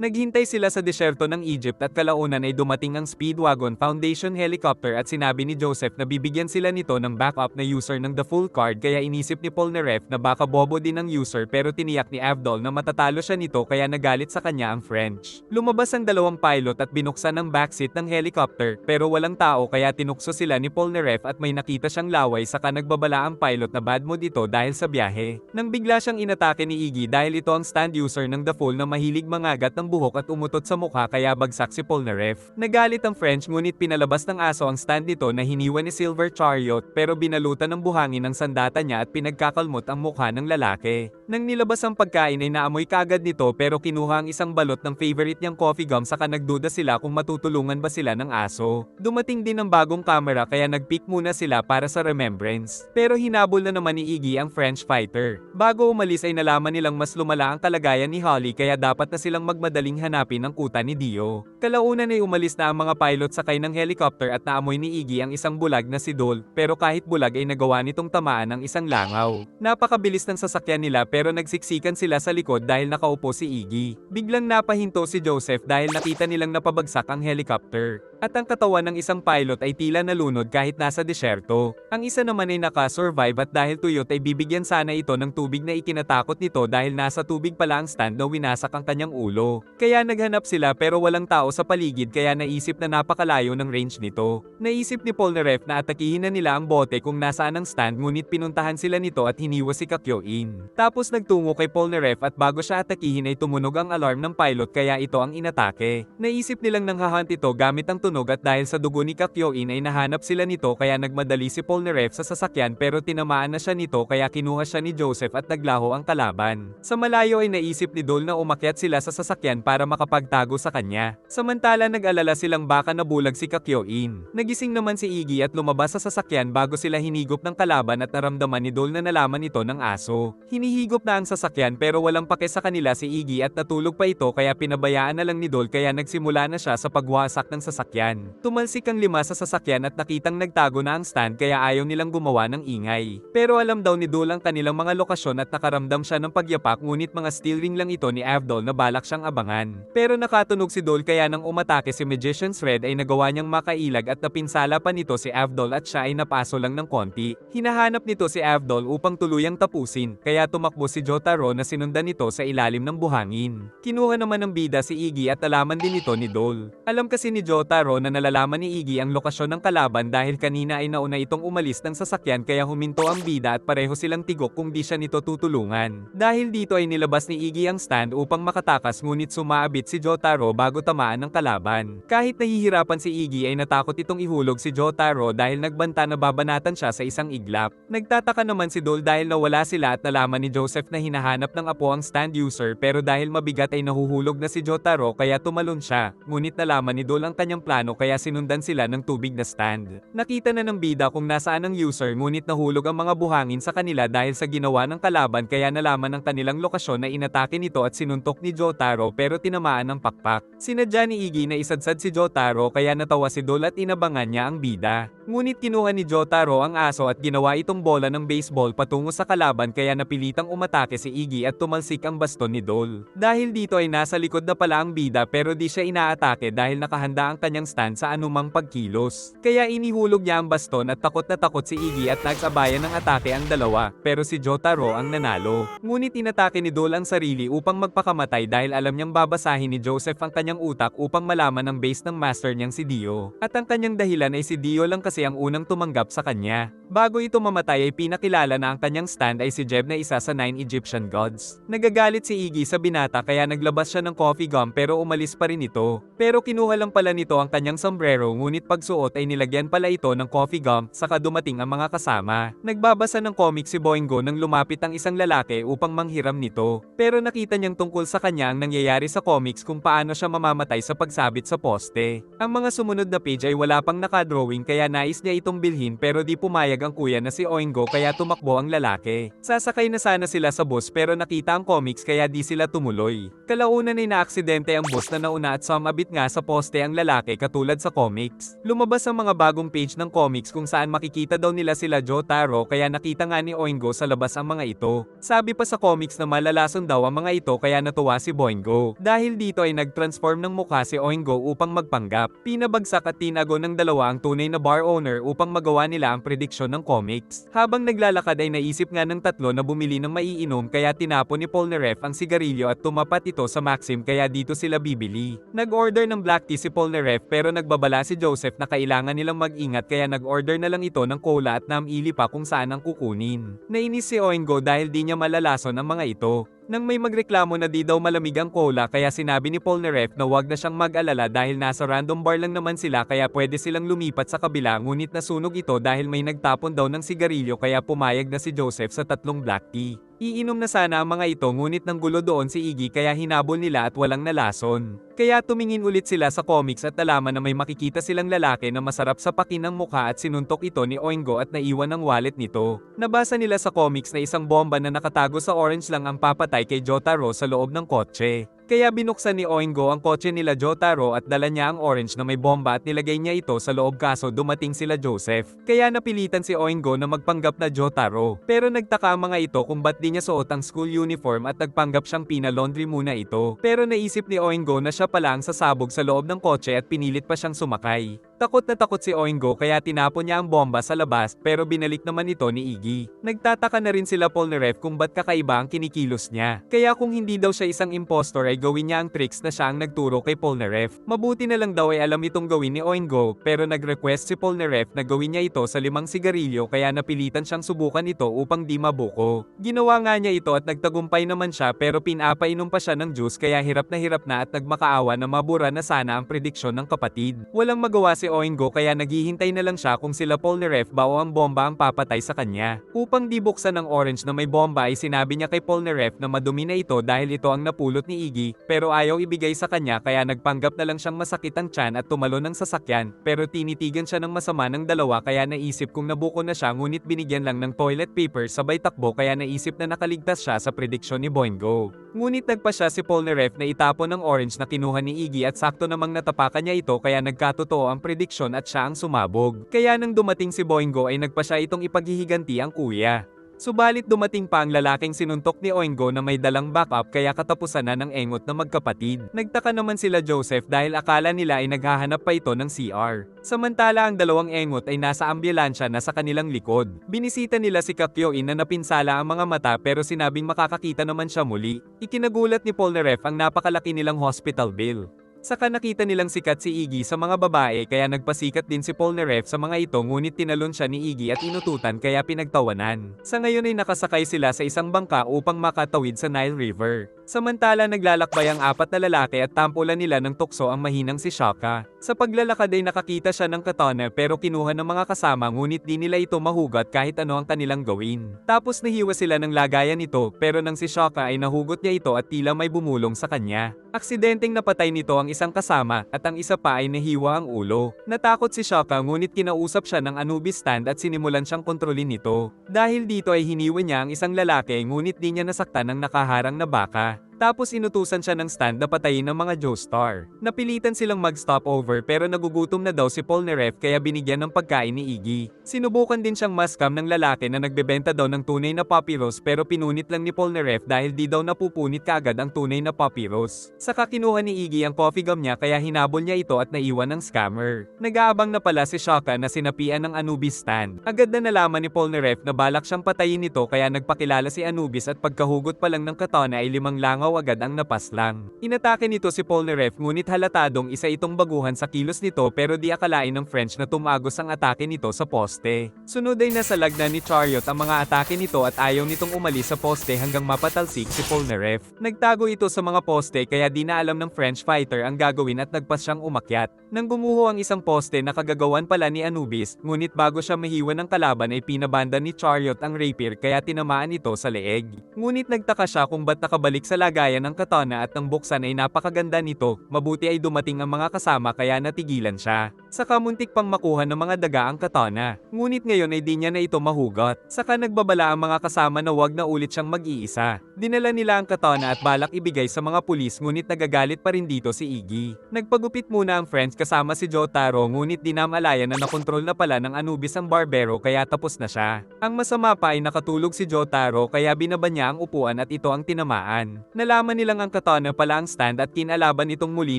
Naghintay sila sa disyerto ng Egypt at kalaunan ay dumating ang Speedwagon Foundation helicopter at sinabi ni Joseph na bibigyan sila nito ng backup na user ng the full card kaya inisip ni Polnareff na baka bobo din ang user pero tiniyak ni Avdol na matatalo siya nito kaya nagalit sa kanya ang French. Lumabas ang dalawang pilot at binuksan ang backseat ng helicopter pero walang tao kaya tinukso sila ni Polnareff at may nakita siyang laway saka nagbabala ang pilot na bad mood ito dahil sa biyahe. Nang bigla siyang inatake ni Iggy dahil ito ang stand user ng the full na mahilig mangagat ng buhok at umutot sa mukha kaya bagsak si Polnareff. Nagalit ang French ngunit pinalabas ng aso ang stand nito na hiniwa ni Silver Chariot pero binalutan ng buhangin ang sandata niya at pinagkakalmot ang mukha ng lalaki. Nang nilabas ang pagkain ay naamoy kagad nito pero kinuha ang isang balot ng favorite niyang coffee gum saka nagduda sila kung matutulungan ba sila ng aso. Dumating din ang bagong camera kaya nagpick muna sila para sa remembrance. Pero hinabol na naman ni Iggy ang French fighter. Bago umalis ay nalaman nilang mas lumala ang kalagayan ni Holly kaya dapat na silang magmadaling hanapin ang kuta ni Dio. Kalaunan ay umalis na ang mga pilot sakay ng helicopter at naamoy ni Iggy ang isang bulag na si Dol, pero kahit bulag ay nagawa nitong tamaan ng isang langaw. Napakabilis ng sasakyan nila pero nagsiksikan sila sa likod dahil nakaupo si Iggy. Biglang napahinto si Joseph dahil nakita nilang napabagsak ang helicopter. At ang katawan ng isang pilot ay tila nalunod kahit nasa disyerto. Ang isa naman ay naka-survive at dahil tuyot ay bibigyan sana ito ng tubig na ikinatakot nito dahil nasa tubig pala ang stand na winasak ang kanyang ulo. Kaya naghanap sila pero walang tao sa paligid kaya naisip na napakalayo ng range nito. Naisip ni Polnareff na atakihin na nila ang bote kung nasaan ang stand ngunit pinuntahan sila nito at hiniwa si Kakyoin. Tapos nagtungo kay Polnareff at bago siya atakihin ay tumunog ang alarm ng pilot kaya ito ang inatake. Naisip nilang nanghahunt ito gamit ang tunog at dahil sa dugo ni Kakyoin ay nahanap sila nito kaya nagmadali si Polnareff sa sasakyan pero tinamaan na siya nito kaya kinuha siya ni Joseph at naglaho ang kalaban. Sa malayo ay naisip ni Dol na umakyat sila sa sasakyan para makapagtago sa kanya. Samantala nag-alala silang baka nabulag si Kakyoin. Nagising naman si Iggy at lumabas sa sasakyan bago sila hinigop ng kalaban at naramdaman ni Dol na nalaman ito ng aso. Hinihigop na ang sasakyan pero walang pake sa kanila si Iggy at natulog pa ito kaya pinabayaan na lang ni Dol kaya nagsimula na siya sa pagwasak ng sasakyan. Tumalsik ang 5 sa sasakyan at nakitang nagtago na ang stand kaya ayaw nilang gumawa ng ingay. Pero alam daw ni Dol ang kanilang mga lokasyon at nakaramdam siya ng pagyapak ngunit mga steel ring lang ito ni Avdol na balak siyang abangan. Pero nakatunog si Dol kaya nang umatake si Magician's Red ay nagawa niyang makailag at napinsala pa nito si Avdol at siya ay napaso lang ng konti. Hinahanap nito si Avdol upang tuluyang tapusin kaya tumakbo si Jotaro na sinundan nito sa ilalim ng buhangin. Kinuha naman ng bida si Iggy at alaman din ito ni Dol. Alam kasi ni Jotaro na nalalaman ni Iggy ang lokasyon ng kalaban dahil kanina ay nauna itong umalis ng sasakyan kaya huminto ang bida at pareho silang tigok kung di siya nito tutulungan. Dahil dito ay nilabas ni Iggy ang stand upang makatakas ngunit sumaabit si Jotaro bago tamaan ng kalaban. Kahit nahihirapan si Iggy ay natakot itong ihulog si Jotaro dahil nagbanta na babanatan siya sa isang iglap. Nagtataka naman si Dol dahil nawala sila at nalaman ni Joseph na hinahanap ng apo ang stand user pero dahil mabigat ay nahuhulog na si Jotaro kaya tumalon siya. Ngunit nalaman ni Dol ang kanyang plano kaya sinundan sila ng tubig na stand. Nakita na ng bida kung nasaan ang user ngunit nahulog ang mga buhangin sa kanila dahil sa ginawa ng kalaban kaya nalaman ang kanilang lokasyon na inatake nito at sinuntok ni Jotaro pero tinamaan ng pakpak. Sinadya ni Iggy na isadsad si Jotaro kaya natawa si Dol at inabangan niya ang bida. Ngunit kinuha ni Jotaro ang aso at ginawa itong bola ng baseball patungo sa kalaban kaya napilitang umatake si Iggy at tumalsik ang baston ni Dol. Dahil dito ay nasa likod na pala ang bida pero di siya inaatake dahil nakahanda ang kanyang stand sa anumang pagkilos. Kaya inihulog niya ang baston at takot na takot si Iggy at nagsabayan ng atake ang dalawa pero si Jotaro ang nanalo. Ngunit inatake ni Dol ang sarili upang magpakamatay dahil alam niyang babasahin ni Joseph ang kanyang utak upang malaman ang base ng master niyang si Dio. At ang kanyang dahilan ay si Dio lang kasi ang unang tumanggap sa kanya. Bago ito mamatay ay pinakilala na ang kanyang stand ay si Jeb na isa sa 9 Egyptian gods. Nagagalit si Iggy sa binata kaya naglabas siya ng coffee gum pero umalis pa rin ito. Pero kinuha lang pala nito ang kanyang sombrero ngunit pagsuot ay nilagyan pala ito ng coffee gum saka dumating ang mga kasama. Nagbabasa ng comic si Boingo nang lumapit ang isang lalaki upang manghiram nito. Pero nakita niyang tungkol sa kanya ang nangyayari sa comics kung paano siya mamamatay sa pagsabit sa poste. Ang mga sumunod na page ay wala pang nakadrawing kaya nais niya itong bilhin pero di pumayag ang kuya na si Oingo kaya tumakbo ang lalaki. Sasakay na sana sila sa bus pero nakita ang comics kaya di sila tumuloy. Kalaunan ay naaksidente ang bus na nauna at sumabit nga sa poste ang lalaki katulad sa comics. Lumabas ang mga bagong page ng comics kung saan makikita daw nila sila Jotaro kaya nakita nga ni Oingo sa labas ang mga ito. Sabi pa sa comics na malalason daw ang mga ito kaya natuwa si Boingo. Dahil dito ay nag-transform ng mukha si Oingo upang magpanggap. Pinabagsak at tinago ng dalawa ang tunay na bar owner upang magawa nila ang prediksyon ng comics. Habang naglalakad ay naisip nga ng tatlo na bumili ng maiinom kaya tinapon ni Polnareff ang sigarilyo at tumapat ito sa Maxim kaya dito sila bibili. Nag-order ng black tea si Polnareff pero nagbabala si Joseph na kailangan nilang mag-ingat kaya nag-order na lang ito ng cola at namili pa kung saan ang kukunin. Nainis si Oingo dahil di niya malalason ang mga ito. Nang may magreklamo na di daw malamig ang cola kaya sinabi ni Polnareff na wag na siyang mag-alala dahil nasa random bar lang naman sila kaya pwede silang lumipat sa kabila ngunit nasunog ito dahil may nagtapon daw ng sigarilyo kaya pumayag na si Joseph sa tatlong black tea. Iinom na sana ang mga ito ngunit nang gulo doon si Iggy kaya hinabol nila at walang nalason. Kaya tumingin ulit sila sa comics at nalaman na may makikita silang lalaki na masarap sa pakin ng mukha at sinuntok ito ni Oingo at naiwan ang wallet nito. Nabasa nila sa comics na isang bomba na nakatago sa orange lang ang papatay kay Jotaro sa loob ng kotse. Kaya binuksan ni Oingo ang kotse nila Jotaro at dala niya ang orange na may bomba at nilagay niya ito sa loob kaso dumating sila Joseph. Kaya napilitan si Oingo na magpanggap na Jotaro. Pero nagtaka ang mga ito kung ba't di niya suot ang school uniform at nagpanggap siyang pina-laundry muna ito. Pero naisip ni Oingo na siya pala ang sasabog sa loob ng kotse at pinilit pa siyang sumakay. Takot na takot si Oingo kaya tinapon niya ang bomba sa labas pero binalik naman ito ni Iggy. Nagtataka na rin sila Polnareff kung ba't kakaiba ang kinikilos niya. Kaya kung hindi daw siya isang impostor ay gawin niya ang tricks na siya ang nagturo kay Polnareff. Mabuti na lang daw ay alam itong gawin ni Oingo pero nag-request si Polnareff na gawin niya ito sa 5 sigarilyo kaya napilitan siyang subukan ito upang di mabuko. Ginawa nga niya ito at nagtagumpay naman siya pero pinapainom pa siya ng juice kaya hirap na at nagmakaawa na mabura na sana ang prediksyon ng kapatid. Walang magawa si Oingo kaya naghihintay na lang siya kung sila Polnareff ba o ang bomba ang papatay sa kanya. Upang di buksan ng orange na may bomba ay sinabi niya kay Polnareff na madumi na ito dahil ito ang napulot ni Iggy pero ayaw ibigay sa kanya kaya nagpanggap na lang siyang masakit ang tiyan at tumalon ng sasakyan pero tinitigan siya ng masama ng dalawa kaya naisip kung nabuko na siya ngunit binigyan lang ng toilet paper sabay takbo kaya naisip na nakaligtas siya sa prediksyon ni Boingo. Ngunit nagpa siya si Polnareff na itapon ng orange na kinuha ni Iggy at sakto namang natapakan niya ito kaya nagkatotoo ang prediksyon at siya ang sumabog. Kaya nang dumating si Boingo ay nagpa siya itong ipaghihiganti ang kuya. Subalit dumating pa ang lalaking sinuntok ni Oingo na may dalang backup kaya katapusan na ng engot na magkapatid. Nagtaka naman sila Joseph dahil akala nila ay naghahanap pa ito ng CR. Samantala ang dalawang engot ay nasa ambulansya na sa kanilang likod. Binisita nila si Kakyoin na napinsala ang mga mata pero sinabing makakakita naman siya muli. Ikinagulat ni Polnareff ang napakalaki nilang hospital bill. Saka nakita nilang sikat si Iggy sa mga babae kaya nagpasikat din si Polnareff sa mga ito ngunit tinalon siya ni Iggy at inututan kaya pinagtawanan. Sa ngayon ay nakasakay sila sa isang bangka upang makatawid sa Nile River. Samantala naglalakbay ang 4 na lalaki at tampulan nila ng tukso ang mahinang si Shaka. Sa paglalakad ay nakakita siya ng katana pero kinuha ng mga kasama ngunit di nila ito mahugot kahit ano ang kanilang gawin. Tapos nahiwa sila ng lagayan nito pero nang si Shaka ay nahugot niya ito at tila may bumulong sa kanya. Aksidenteng napatay nito ang isang kasama at ang isa pa ay nahiwa ang ulo. Natakot si Shaka ngunit kinausap siya ng Anubis stand at sinimulan siyang kontrolin nito. Dahil dito ay hiniwa niya ang isang lalaki ngunit di niya nasaktan ng nakaharang na baka. Tapos inutusan siya ng stand na patayin ng mga Joestar. Napilitan silang mag-stopover pero nagugutom na daw si Polnareff kaya binigyan ng pagkain ni Iggy. Sinubukan din siyang maskam ng lalaki na nagbebenta daw ng tunay na papyrus pero pinunit lang ni Polnareff dahil di daw napupunit kaagad ang tunay na papyrus. Saka kinuha ni Iggy ang coffee gum niya kaya hinabol niya ito at naiwan ng scammer. Nag-aabang na pala si Shaka na sinapian ng Anubis stand. Agad na nalaman ni Polnareff na balak siyang patayin ito kaya nagpakilala si Anubis at pagkahugot pa lang ng katana ay 5 langaw agad ang napaslang. Inatake nito si Polnareff ngunit halatadong isa itong baguhan sa kilos nito pero di akalain ng French na tumagos ang atake nito sa poste. Sunod ay nasalag na ni Chariot ang mga atake nito at ayaw nitong umalis sa poste hanggang mapatalsik si Polnareff. Nagtago ito sa mga poste kaya di na alam ng French fighter ang gagawin at nagpas siyang umakyat. Nang gumuho ang isang poste na kagagawan pala ni Anubis, ngunit bago siya mahiwa ng kalaban ay pinabanda ni Chariot ang rapier kaya tinamaan ito sa leeg. Ngunit nagtaka siya kung ba't nakabalik sa laga lagayan ng katana at nang buksan ay napakaganda nito, mabuti ay dumating ang mga kasama kaya natigilan siya. Saka muntik pang makuha ng mga daga ang katana. Ngunit ngayon ay di niya na ito mahugot. Saka nagbabala ang mga kasama na wag na ulit siyang mag-iisa. Dinala nila ang katana at balak ibigay sa mga pulis ngunit nagagalit pa rin dito si Iggy. Nagpagupit muna ang friends kasama si Jotaro ngunit di namalayan na nakontrol na pala ng Anubis ang barbero kaya tapos na siya. Ang masama pa ay nakatulog si Jotaro kaya binaba niya ang upuan at ito ang tinamaan. Nalaman nilang ang katana pala ang stand at kinalaban itong muli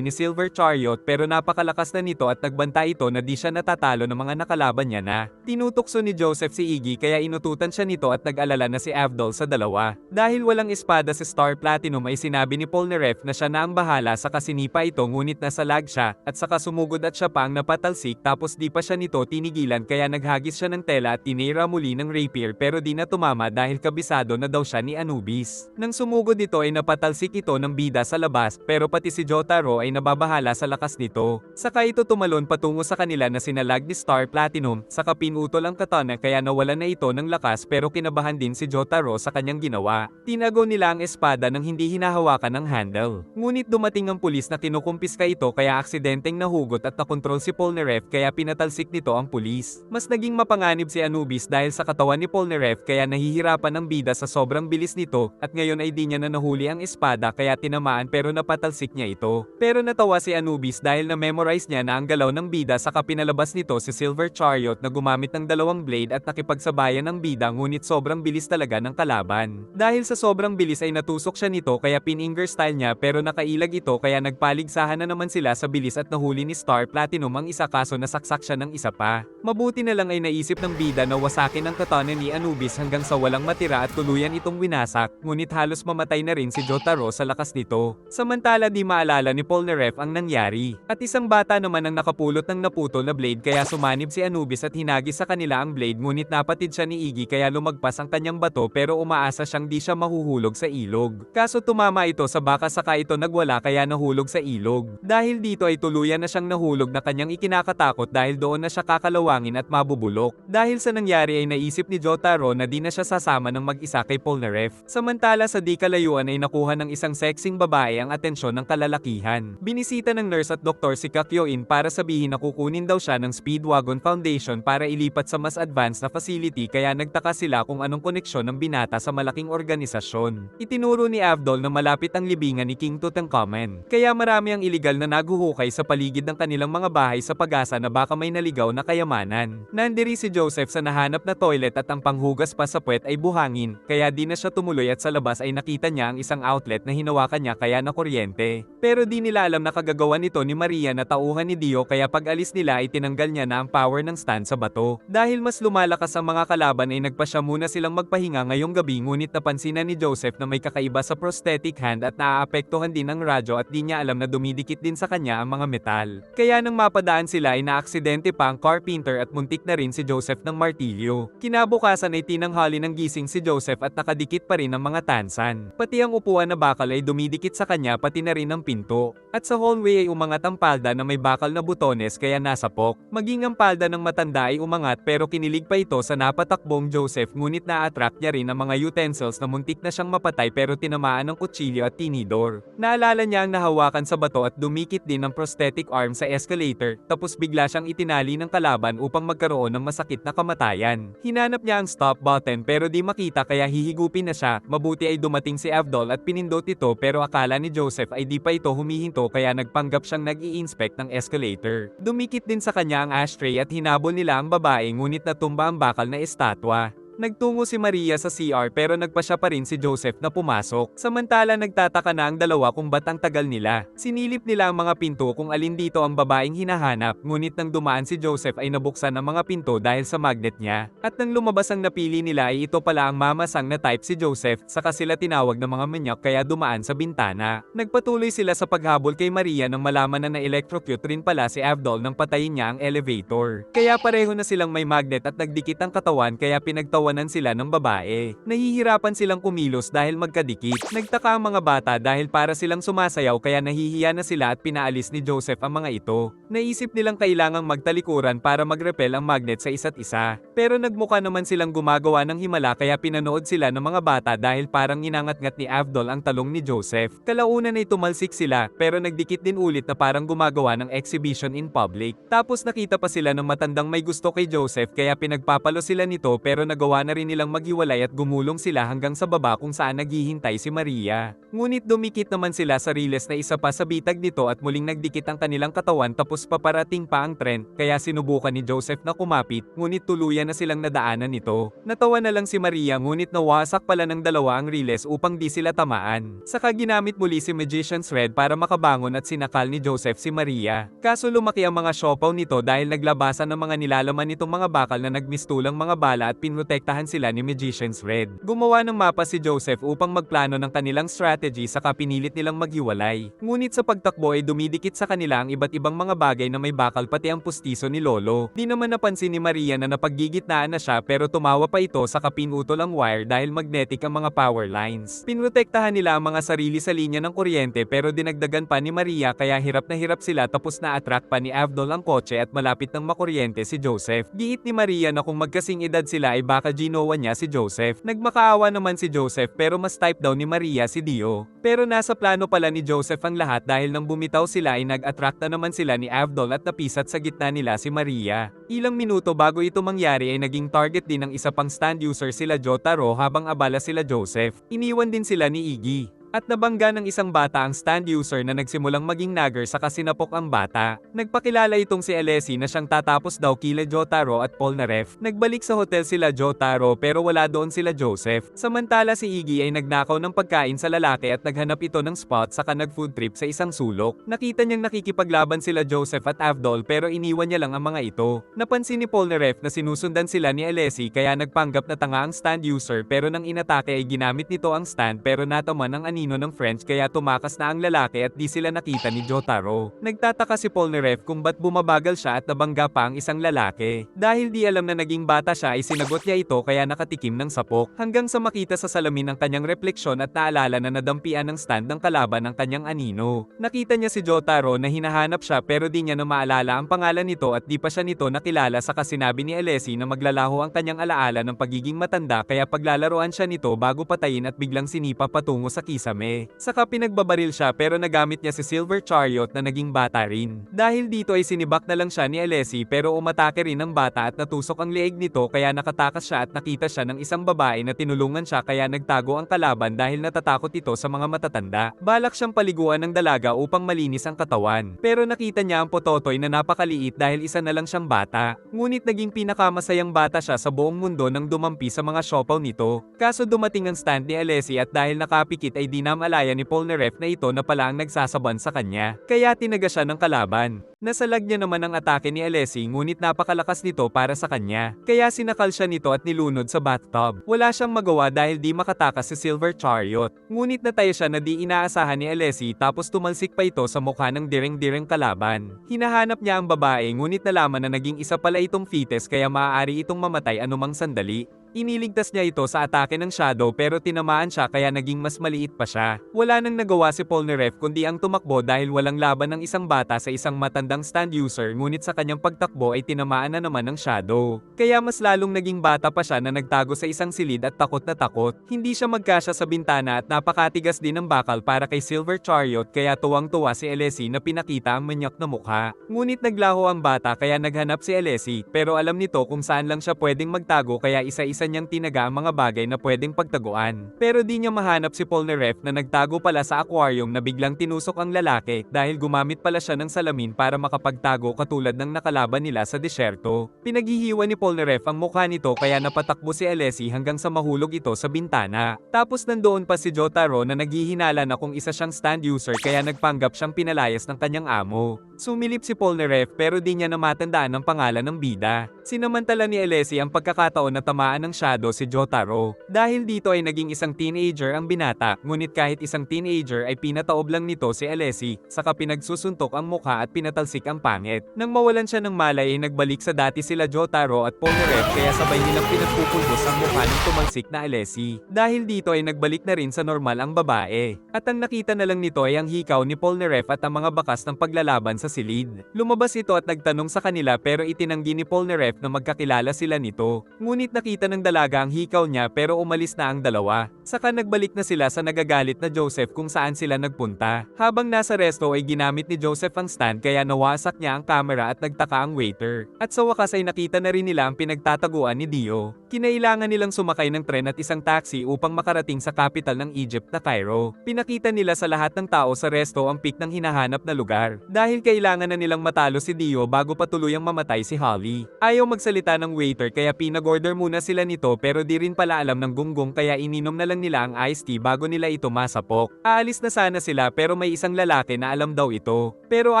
ni Silver Chariot pero napakalakas na nito at nagbanta ito na di siya natatalo ng mga nakalaban niya na. Tinutukso ni Joseph si Iggy kaya inututan siya nito at nag-alala na si Avdol sa dalawa. Dahil walang espada si Star Platinum ay sinabi ni Polnareff na siya na ang bahala sa kasinipa ito ngunit nasa lag siya at saka sumugod at siya pa ang napatalsik tapos di pa siya nito tinigilan kaya naghagis siya ng tela at tinira muli ng rapier pero di na tumama dahil kabisado na daw siya ni Anubis. Nang sumugod ito ay napatalsik ito ng bida sa labas pero pati si Jotaro ay nababahala sa lakas nito. Saka ito tumalon patungo sa kanila na sinalag ni Star Platinum saka pinutol ang katana kaya nawalan na ito ng lakas pero kinabahan din si Jotaro sa kanyang ginawa. Tinago nila ang espada nang hindi hinahawakan ng handle. Ngunit dumating ang pulis na kinukumpiska ito kaya aksidenteng nahugot at nakontrol si Polnareff kaya pinatalsik nito ang pulis. Mas naging mapanganib si Anubis dahil sa katawan ni Polnareff kaya nahihirapan ang bida sa sobrang bilis nito at ngayon ay di niya na nahuli ang espada kaya tinamaan pero napatalsik niya ito. Pero natawa si Anubis dahil na-memorize niya na ang galaw ng bida saka pinalabas nito si Silver Chariot na gumamit ng dalawang blade at nakipagsabayan ng bida ngunit sobrang bilis talaga ng kalaban. Dahil sa sobrang bilis ay natusok siya nito kaya pin-finger style niya pero nakailag ito kaya nagpaligsahan na naman sila sa bilis at nahuli ni Star Platinum ang isa kaso nasaksak siya ng isa pa. Mabuti na lang ay naisip ng bida na wasakin ang katana ni Anubis hanggang sa walang matira at tuluyan itong winasak ngunit halos mamatay na rin si Jotaro sa lakas nito. Samantala di maalala ni Polnareff ang nangyari. At isang bata naman ang nakapulot ng naputol na blade kaya sumanib si Anubis at hinagis sa kanila ang blade ngunit napatid siya ni Iggy kaya lumagpas ang kanyang bato pero umaasa siyang di siya mahuhulog sa ilog. Kaso tumama ito sa baka saka ito nagwala kaya nahulog sa ilog. Dahil dito ay tuluyan na siyang nahulog na kanyang ikinakatakot dahil doon na siya kakalawangin at mabubulok. Dahil sa nangyari ay naisip ni Jotaro na di na siya sasama ng mag-isa kay Polnareff. Samantala sa di kalayuan ay nakuha ng isang sexing babae ang atensyon ng kalalakihan. Binisita ng nurse at doktor si Kakyoin para sabihin na kukunin daw siya ng Speedwagon Foundation para ilipat sa mas advanced na facility kaya nagtaka sila kung anong koneksyon ng binata sa malaking organisasyon. Itinuro ni Avdol na malapit ang libingan ni King Tutankhamen. Kaya marami ang iligal na naguhukay sa paligid ng kanilang mga bahay sa pag-asa na baka may naligaw na kayamanan. Nandiri si Joseph sa nahanap na toilet at ang panghugas pa sa puwet ay buhangin, kaya di na siya tumuloy at sa labas ay nakita niya ang isang outlet na hinawakan niya kaya nakuryente. Pero di nila alam na kagagawa nito ni Maria na tauhan ni Dio kaya pag alis nila ay tinanggal niya na ang power ng stand sa bato. Dahil mas lumalakas ang mga kalaban ay nagpasya muna silang magpahinga ngayong gabi ngunit napansinan ni Joseph na may kakaiba sa prosthetic hand at naaapektuhan din ng radyo at di niya alam na dumidikit din sa kanya ang mga metal. Kaya nang mapadaan sila ay naaksidente pa ang carpenter at muntik na rin si Joseph ng martilyo. Kinabukasan ay tinanghali ng gising si Joseph at nakadikit pa rin ang mga tansan. Pati ang upuan na bakal ay dumidikit sa kanya pati na rin ang pinto. At sa hallway ay umangat ang palda na may bakal na butones kaya nasapok. Maging ang palda ng matanda ay umangat pero kinilig pa ito sa napatakbong Joseph ngunit na-attract niya rin ang mga utensils na muntik na siyang mapatay pero tinamaan ng kutsilyo at tinidor. Naalala niya ang nahawakan sa bato at dumikit din ang prosthetic arm sa escalator tapos bigla siyang itinali ng kalaban upang magkaroon ng masakit na kamatayan. Hinanap niya ang stop button pero di makita kaya hihigupin na siya. Mabuti ay dumating si Avdol at pinindot ito pero akala ni Joseph ay di pa ito humihinto kaya nagpanggap siyang nag-i-inspect ng escalator. Dumikit din sa kanya ang ashtray at hinabol nila ang babae ngunit natumba ang bakal na estatwa. Nagtungo si Maria sa CR pero nagpasya pa rin si Joseph na pumasok. Samantala nagtataka na ang dalawa kung ba't ang tagal nila. Sinilip nila ang mga pinto kung alin dito ang babaeng hinahanap ngunit nang dumaan si Joseph ay nabuksan ang mga pinto dahil sa magnet niya. At nang lumabas ang napili nila ay ito pala ang mamasang na type si Joseph saka sila tinawag ng mga manyak kaya dumaan sa bintana. Nagpatuloy sila sa paghabol kay Maria nang malaman na na-electrocute rin pala si Avdol nang patayin niya ang elevator. Kaya pareho na silang may magnet at nagdikit ang katawan kaya pinagtawan tinatawanan sila ng babae. Nahihirapan silang kumilos dahil magkadikit. Nagtaka ang mga bata dahil para silang sumasayaw kaya nahihiya na sila at pinaalis ni Joseph ang mga ito. Naisip nilang kailangang magtalikuran para mag-repel ang magnet sa isa't isa. Pero nagmukha naman silang gumagawa ng himala kaya pinanood sila ng mga bata dahil parang inangat-ngat ni Avdol ang talong ni Joseph. Kalaunan ay tumalsik sila pero nagdikit din ulit na parang gumagawa ng exhibition in public. Tapos nakita pa sila ng matandang may gusto kay Joseph kaya pinagpapalo sila nito pero nagawa na rin nilang maghiwalay at gumulong sila hanggang sa baba kung saan naghihintay si Maria. Ngunit dumikit naman sila sa riles na isa pa sa bitag nito at muling nagdikit ang kanilang katawan tapos paparating pa ang tren kaya sinubukan ni Joseph na kumapit ngunit tuluyan na silang nadaanan nito. Natawa na lang si Maria ngunit nawasak pala ng dalawa ang riles upang di sila tamaan. Saka ginamit muli si Magician's Red para makabangon at sinakal ni Joseph si Maria. Kaso lumaki ang mga siopaw nito dahil naglabasan ng mga nilalaman nitong mga bakal na nagmistulang mga bala at pinrotektahan sila ni Magician's Red. Gumawa ng mapa si Joseph upang magplano ng kanilang strategy saka pinilit nilang maghiwalay. Ngunit sa pagtakbo ay dumidikit sa kanila ang iba't ibang mga bagay na may bakal pati ang pustiso ni Lolo. Di naman napansin ni Maria na napaggigitnaan na siya pero tumawa pa ito sa pinutol ang wire dahil magnetic ang mga power lines. Pinrotektahan nila ang mga sarili sa linya ng kuryente pero dinagdagan pa ni Maria kaya hirap na hirap sila tapos na-attract pa ni Avdol ang kotse at malapit ng makuryente si Joseph. Giit ni Maria na kung magkasing edad sila ay baka ginawa niya si Joseph. Nagmakaawa naman si Joseph pero mas type daw ni Maria si Dio. Pero nasa plano pala ni Joseph ang lahat dahil nang bumitaw sila ay nag-attract na naman sila ni Avdol at napisat sa gitna nila si Maria. Ilang minuto bago ito mangyari ay naging target din ng isa pang stand user sila Jotaro habang abala sila Joseph. Iniwan din sila ni Iggy. At nabangga ng isang bata ang stand user na nagsimulang maging nagger sa kasinapok ang bata. Nagpakilala itong si Alessi na siyang tatapos daw kila Jotaro at Polnareff. Nagbalik sa hotel sila Jotaro pero wala doon sila Joseph. Samantala si Iggy ay nagnakaw ng pagkain sa lalaki at naghanap ito ng spot saka nag-food trip sa isang sulok. Nakita niyang nakikipaglaban sila Joseph at Avdol pero iniwan niya lang ang mga ito. Napansin ni Polnareff na sinusundan sila ni Alessi kaya nagpanggap na tanga ang stand user pero nang inatake ay ginamit nito ang stand pero nataman ang ng French kaya tumakas na ang lalaki at di sila nakita ni Jotaro. Nagtataka si Polnareff kung ba't bumabagal siya at nabangga pa ang isang lalaki. Dahil di alam na naging bata siya ay sinagot niya ito kaya nakatikim ng sapok hanggang sa makita sa salamin ang kanyang refleksyon at naalala na nadampian ng stand ng kalaban ng kanyang anino. Nakita niya si Jotaro na hinahanap siya pero di niya na maalala ang pangalan nito at di pa siya nito nakilala saka sinabi ni Alessi na maglalaho ang kanyang alaala ng pagiging matanda kaya paglalaroan siya nito bago patayin at biglang sinipa patungo sa kisame. Saka pinagbabaril siya pero nagamit niya si Silver Chariot na naging bata rin. Dahil dito ay sinibak na lang siya ni Alessi pero umatake rin ang bata at natusok ang leeg nito kaya nakatakas siya at nakita siya ng isang babae na tinulungan siya kaya nagtago ang kalaban dahil natatakot ito sa mga matatanda. Balak siyang paliguan ng dalaga upang malinis ang katawan. Pero nakita niya ang pototoy na napakaliit dahil isa na lang siyang bata. Ngunit naging pinakamasayang bata siya sa buong mundo nang dumampi sa mga siopaw nito. Kaso dumating ang stand ni Alessi at dahil nakapikit ay dinamalaya ni Polnareff na ito na pala ang nagsasaban sa kanya. Kaya tinaga siya ng kalaban. Nasalag niya naman ang atake ni Alessi ngunit napakalakas nito para sa kanya. Kaya sinakal siya nito at nilunod sa bathtub. Wala siyang magawa dahil di makatakas si Silver Chariot. Ngunit natayo siya na di inaasahan ni Alessi tapos tumalsik pa ito sa mukha ng direng-direng kalaban. Hinahanap niya ang babae ngunit nalaman na naging isa pala itong fetus kaya maaari itong mamatay anumang sandali. Iniligtas niya ito sa atake ng Shadow pero tinamaan siya kaya naging mas maliit pa siya. Wala nang nagawa si Polnareff kundi ang tumakbo dahil walang laban ng isang bata sa isang matandang stand user ngunit sa kanyang pagtakbo ay tinamaan na naman ng Shadow. Kaya mas lalong naging bata pa siya na nagtago sa isang silid at takot na takot. Hindi siya magkasya sa bintana at napakatigas din ng bakal para kay Silver Chariot kaya tuwang-tuwa si Alessi na pinakita ang manyak na mukha. Ngunit naglaho ang bata kaya naghanap si Alessi pero alam nito kung saan lang siya pwedeng magtago kaya isa-isa niyang tinaga ang mga bagay na pwedeng pagtaguan. Pero di niya mahanap si Polnareff na nagtago pala sa aquarium na biglang tinusok ang lalaki dahil gumamit pala siya ng salamin para makapagtago katulad ng nakalaban nila sa disyerto. Pinaghihiwa ni Polnareff ang mukha nito kaya napatakbo si Alessi hanggang sa mahulog ito sa bintana. Tapos nandoon pa si Jotaro na naghihinala na kung isa siyang stand user kaya nagpanggap siyang pinalayas ng kanyang amo. Sumilip si Polnareff pero di niya na matandaan ang pangalan ng bida. Sinamantala ni Alessi ang pagkakataon na tamaan ng shadow si Jotaro. Dahil dito ay naging isang teenager ang binata, ngunit kahit isang teenager ay pinataob lang nito si Alessi, saka pinagsusuntok ang mukha at pinatalsik ang pangit. Nang mawalan siya ng malay ay nagbalik sa dati sila Jotaro at Polnareff kaya sabay nilang pinagpupulbos ang mukha ng tumalsik na Alessi. Dahil dito ay nagbalik na rin sa normal ang babae. At ang nakita na lang nito ay ang hikaw ni Polnareff at ang mga bakas ng paglalaban sa silid. Lumabas ito at nagtanong sa kanila pero itinanggi ni Polnareff na magkakilala sila nito. Ngunit nakita ng dalaga ang hikaw niya pero umalis na ang dalawa. Saka nagbalik na sila sa nagagalit na Joseph kung saan sila nagpunta. Habang nasa resto ay ginamit ni Joseph ang stand kaya nawasak niya ang camera at nagtaka ang waiter. At sa wakas ay nakita na rin nila ang pinagtataguan ni Dio. Kinailangan nilang sumakay ng tren at isang taxi upang makarating sa capital ng Egypt na Cairo. Pinakita nila sa lahat ng tao sa resto ang pick ng hinahanap na lugar. Dahil kailangan na nilang matalo si Dio bago pa tuluyang mamatay si Holly. Ayaw magsalita ng waiter kaya pinag-order muna sila nito pero di rin pala alam ng gunggong kaya ininom na lang nila ang iced tea bago nila ito masapok. Aalis na sana sila pero may isang lalaki na alam daw ito. Pero